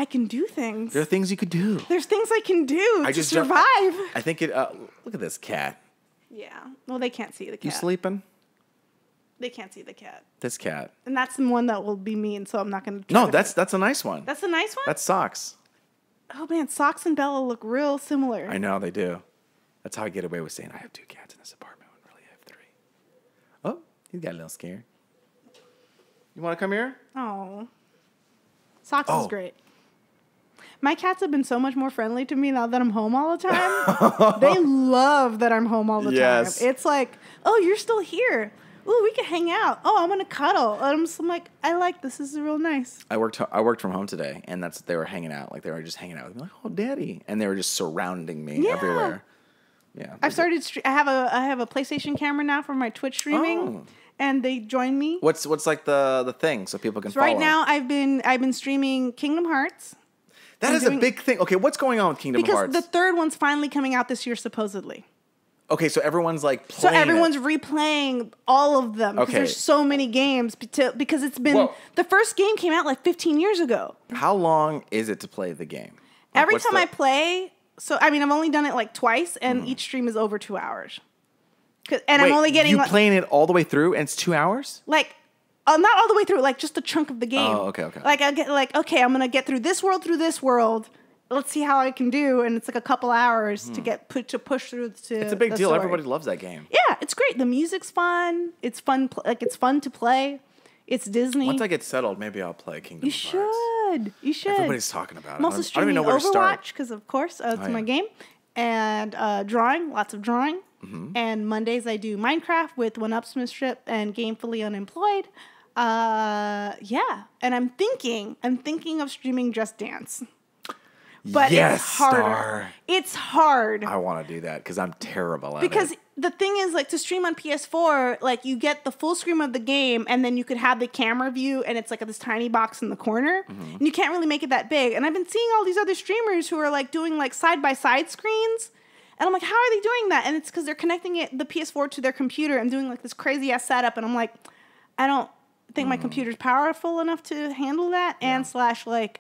can do things.
There are things you could do.
There's things I can do to survive.
I think it. Look at this cat.
Yeah. Well, they can't see the cat.
You sleeping?
They can't see the cat.
This cat.
And that's the one that will be mean, so I'm not going to...
No, that's a nice one.
That's a nice one?
That's Socks.
Oh, man, Socks and Bella look real similar.
I know, they do. That's how I get away with saying I have 2 cats in this apartment when really I have 3. Oh, he's got a little scared. You want to come here?
Oh. Socks is great. My cats have been so much more friendly to me now that I'm home all the time. They love that I'm home all the time. It's like, oh, you're still here. Ooh, we can hang out. Oh, I'm gonna cuddle. I'm like, I like this. This is real nice.
I worked from home today, and they were hanging out. Like they were just hanging out with me, like, oh, daddy, and they were just surrounding me everywhere. Yeah,
I've started. I have a PlayStation camera now for my Twitch streaming, and they join me.
What's like the thing so people can follow?
Right now, I've been streaming Kingdom Hearts.
That is a big thing. Okay, what's going on with Kingdom Hearts?
Because the third one's finally coming out this year, supposedly.
Okay, so everyone's like playing.
So everyone's replaying all of them. Okay. There's so many games because it's been the first game came out like 15 years ago.
How long is it to play the game?
Like, every time I play, I've only done it like twice, and each stream is over 2 hours. And I'm only getting
playing it all the way through, and it's 2 hours.
Like. Not all the way through, like just a chunk of the game.
Oh, okay.
Like I get okay, I'm gonna get through this world. Let's see how I can do, and it's like a couple hours to push through.
It's a big deal.
Story.
Everybody loves that game.
Yeah, it's great. The music's fun. It's fun. It's fun to play. It's Disney.
Once I get settled, maybe I'll play Kingdom Hearts.
You should.
Everybody's talking about it.
I'm also streaming Overwatch because, of course, it's my game, and drawing. Lots of drawing. Mm-hmm. And Mondays I do Minecraft with One-Upsmanship and Gamefully Unemployed. And I'm thinking of streaming Just Dance. but
Yes,
it's harder.
Star.
It's hard.
I want to do that because I'm terrible at
Because
it.
the thing is, like, to stream on PS4, like, you get the full screen of the game, and then you could have the camera view, and it's like this tiny box in the corner, and you can't really make it that big. And I've been seeing all these other streamers who are like doing like side-by-side screens, and I'm like, how are they doing that? And it's because they're connecting the PS4 to their computer and doing like this crazy ass setup, and I'm like, I don't think my computer's powerful enough to handle that, and / like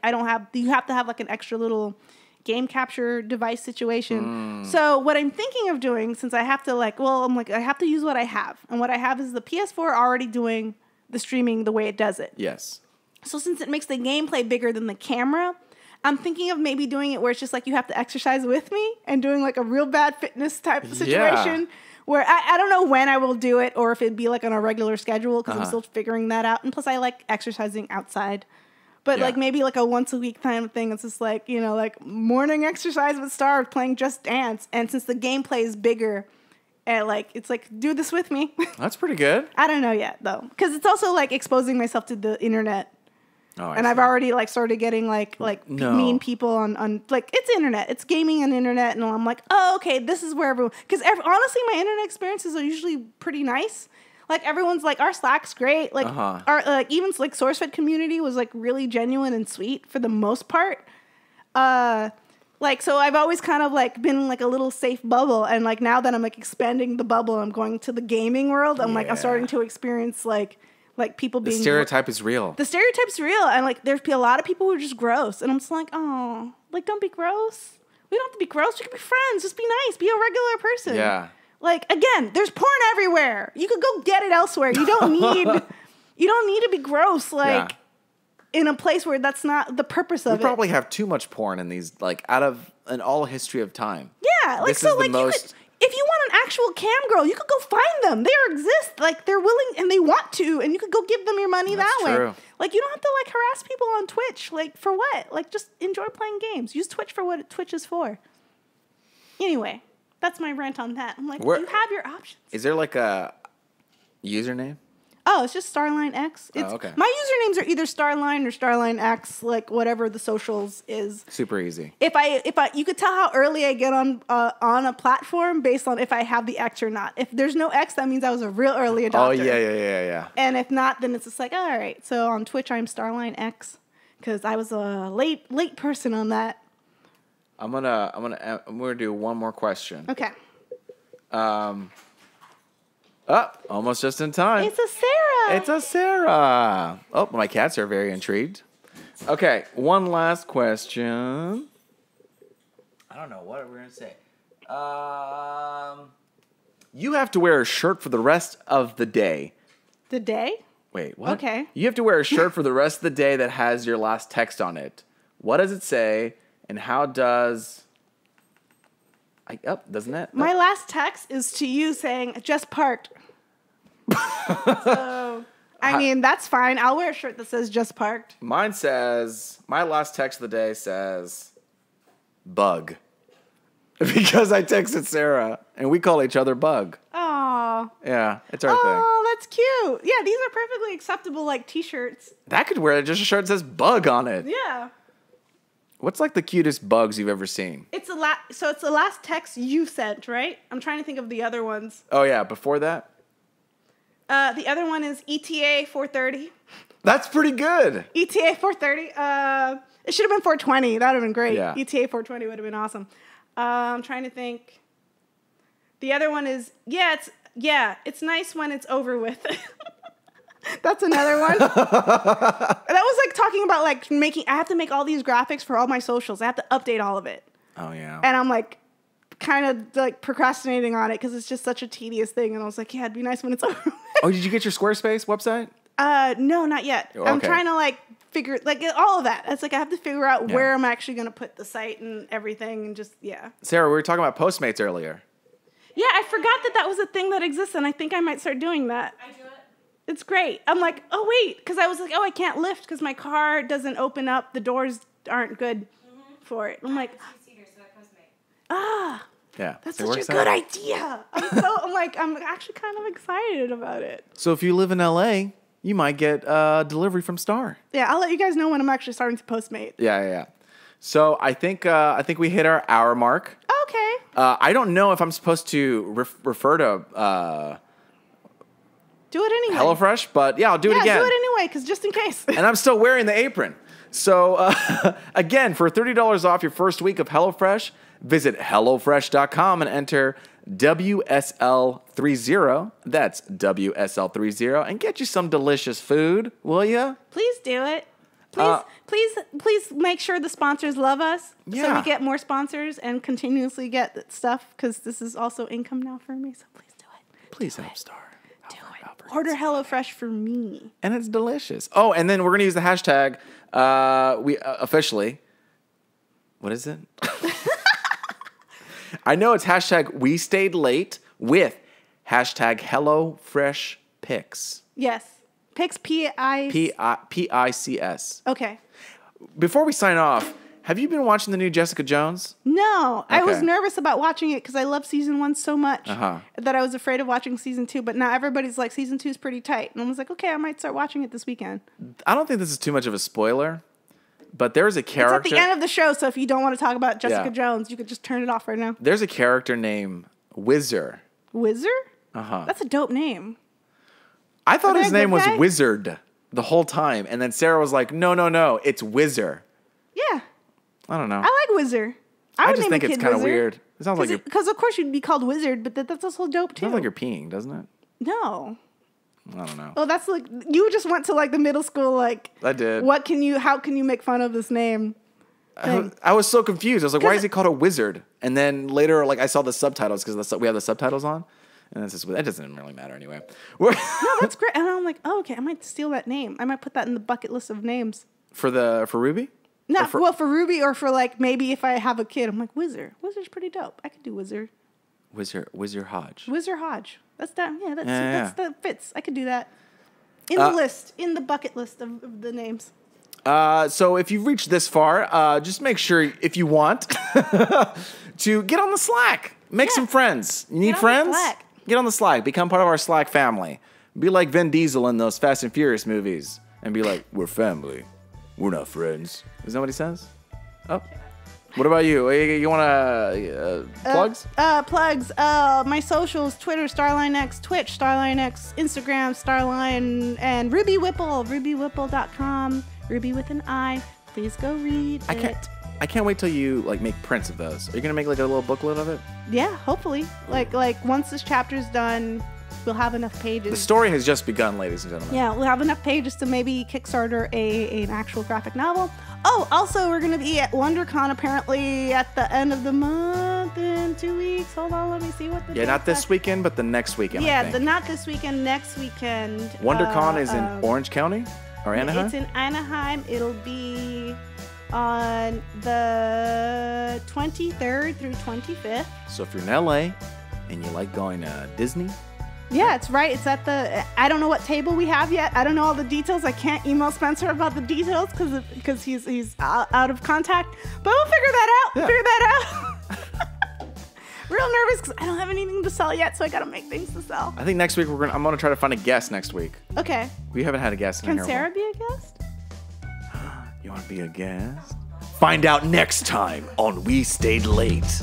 you have to have like an extra little game capture device situation. So what I'm thinking of doing, since I have to I have to use what I have, and what I have is the PS4 already doing the streaming the way it does it.
Yes.
So since it makes the gameplay bigger than the camera, I'm thinking of maybe doing it where it's just like you have to exercise with me and doing like a real bad fitness type of situation. Where I don't know when I will do it or if it'd be like on a regular schedule because I'm still figuring that out. And plus I like exercising outside. But like maybe like a once a week kind of thing. It's just like, you know, like morning exercise with Star playing Just Dance. And since the gameplay is bigger, and like it's like, do this with me.
That's pretty good.
I don't know yet though. Because it's also like exposing myself to the internet.
Oh,
and I've already like started getting like mean people on like it's internet, it's gaming and internet, and I'm like, oh okay, this is where everyone, because honestly my internet experiences are usually pretty nice. Like everyone's like, our Slack's great, like our like even like SourceFed community was like really genuine and sweet for the most part. Like so I've always kind of like been like a little safe bubble, and like now that I'm like expanding the bubble, I'm going to the gaming world. I'm like I'm starting to experience like people being...
The stereotype is real.
The stereotype's real. And, like, there's a lot of people who are just gross. And I'm just like, oh, like, don't be gross. We don't have to be gross. We can be friends. Just be nice. Be a regular person.
Yeah.
Like, again, there's porn everywhere. You could go get it elsewhere. You don't need... you don't need to be gross, like, in a place where that's not the purpose of it.
We probably have too much porn in these, like, in all history of time.
Yeah. Like, so, like, you could... If you want an actual cam girl, you could go find them. They exist. Like, they're willing and they want to, and you could go give them your money that way. True. Like, you don't have to, like, harass people on Twitch. Like, for what? Like, just enjoy playing games. Use Twitch for what Twitch is for. Anyway, that's my rant on that. I'm like, you have your options.
Is there, like, a username?
Oh, it's just Starline X.
Okay.
My usernames are either Starline or Starline X, like whatever the socials is.
Super easy.
If I, you could tell how early I get on a platform based on if I have the X or not. If there's no X, that means I was a real early adopter.
Oh yeah.
And if not, then it's just like, all right. So on Twitch, I'm Starline X because I was a late person on that.
I'm gonna do one more question.
Okay.
Almost just in time.
It's a Sarah.
Oh, my cats are very intrigued. Okay, one last question. I don't know what we're going to say. You have to wear a shirt for the rest of the day.
The day?
Wait, what?
Okay.
You have to wear a shirt for the rest of the day that has your last text on it. What does it say, and how does... doesn't it?
My last text is to you saying, just parked. So, I mean, that's fine. I'll wear a shirt that says just parked.
Mine says, my last text of the day says, bug. Because I texted Sarah, and we call each other Bug.
Aw.
Yeah, it's our thing.
Oh, that's cute. Yeah, these are perfectly acceptable, like, t-shirts.
That could wear just a shirt that says Bug on it.
Yeah.
What's, like, the cutest bugs you've ever seen?
So it's the last text you sent, right? I'm trying to think of the other ones.
Oh, yeah, before that?
The other one is ETA 430.
That's pretty good.
ETA 430. It should have been 420. That would have been great.
Yeah.
ETA 420 would have been awesome. I'm trying to think. The other one is, it's nice when it's over with. That's another one. That was like talking about like I have to make all these graphics for all my socials. I have to update all of it.
Oh, yeah.
And I'm like kind of like procrastinating on it because it's just such a tedious thing. And I was like, yeah, it'd be nice when it's over with.
Oh, did you get your Squarespace website?
No, not yet.
Okay.
I'm trying to like figure like all of that. It's like I have to figure out where I'm actually going to put the site and everything and just,
Sarah, we were talking about Postmates earlier.
Yeah, I forgot that was a thing that exists, and I think I might start doing that.
I do it.
It's great. I'm like, oh, wait, because I was like, I can't lift because my car doesn't open up. The doors aren't good for it. I'm like,
Yeah.
that's such a good idea. I'm actually kind of excited about it.
So if you live in LA, you might get delivery from Star.
Yeah, I'll let you guys know when I'm actually starting to Postmate.
Yeah. So I think we hit our hour mark.
Okay.
I don't know if I'm supposed to refer to
Do it anyway.
HelloFresh, but yeah, I'll do it again.
Yeah, do it anyway, because just in case.
And I'm still wearing the apron. So again, for $30 off your first week of HelloFresh, visit HelloFresh.com and enter WSL30. That's WSL30, and get you some delicious food, will ya?
Please do it. Please make sure the sponsors love us, so we get more sponsors and continuously get stuff, because this is also income now for me. So please do it.
Please help Star.
Do it. Order HelloFresh for me.
And it's delicious. Oh, and then we're gonna use the hashtag. We officially. What is it? I know it's hashtag We Stayed Late with hashtag HelloFreshPics.
Yes. Pics,
P-I-C-S.
Okay.
Before we sign off, have you been watching the new Jessica Jones?
No. I was
Okay.
nervous about watching it because I love season 1 so much that I was afraid of watching season 2. But now everybody's like, season 2 is pretty tight. And I was like, okay, I might start watching it this weekend.
I don't think this is too much of a spoiler, but there's a character.
It's at the end of the show, so if you don't want to talk about Jessica Jones, you could just turn it off right now.
There's a character named Whizzer.
Whizzer?
Uh-huh.
That's a dope name.
I thought his name was
guy?
Wizard the whole time, and then Sarah was like, no, it's Whizzer.
Yeah.
I don't know.
I like Whizzer.
I
would
just
name
think
a
it's
kid
kind of
Whizzer.
weird. It sounds like you're,
Because of course you'd be called Wizard, but that's also dope too.
sounds like you're peeing, doesn't it?
No.
I don't know.
Oh, that's like, you just went to like the middle school, like,
I did.
how can you make fun of this name?
I was so confused. I was like, why is he called a wizard? And then later, like, I saw the subtitles because we have the subtitles on. And it's just, that doesn't really matter anyway.
No, that's great. And I'm like, oh, okay, I might steal that name. I might put that in the bucket list of names.
For Ruby?
No, for Ruby, or for like maybe if I have a kid, I'm like Wizard. Wizard's pretty dope. I could do Wizard.
Wizard Hodge.
Wizard Hodge. That's that. Yeah, that fits. I could do that. In the bucket list of the names.
So if you've reached this far, just make sure, if you want, to get on the Slack. Make some friends. You need friends? Get on the Slack. Become part of our Slack family. Be like Vin Diesel in those Fast and Furious movies. And be like, we're family. We're not friends. Is that what he says? Oh. What about you? You want to plugs?
Plugs. My socials: Twitter, StarlineX, Twitch, StarlineX, Instagram, Starline, and Ruby Whipple, RubyWhipple.com. Ruby with an I. Please go read it.
I can't wait till you like make prints of those. Are you gonna make like a little booklet of it?
Yeah, hopefully. Like once this chapter's done, we'll have enough pages.
The story has just begun, ladies and gentlemen.
Yeah, we'll have enough pages to maybe Kickstarter an actual graphic novel. Oh, also, we're going to be at WonderCon apparently at the end of the month in 2 weeks. Hold on, let me see what the
Yeah, not this weekend, but the next weekend.
Yeah, not this weekend, next weekend.
WonderCon is in Orange County or Anaheim?
It's in Anaheim. It'll be on the 23rd through 25th.
So if you're in LA and you like going to Disney,
yeah, it's right. It's at the, I don't know what table we have yet. I don't know all the details. I can't email Spencer about the details because he's out of contact. But we'll figure that out.
Yeah.
Figure that out. Real nervous because I don't have anything to sell yet, so I got to make things to sell.
I think next week I'm gonna try to find a guest next week.
Okay.
We haven't had a guest in here.
Can Sarah be a guest?
You want to be a guest? Find out next time on We Stayed Late.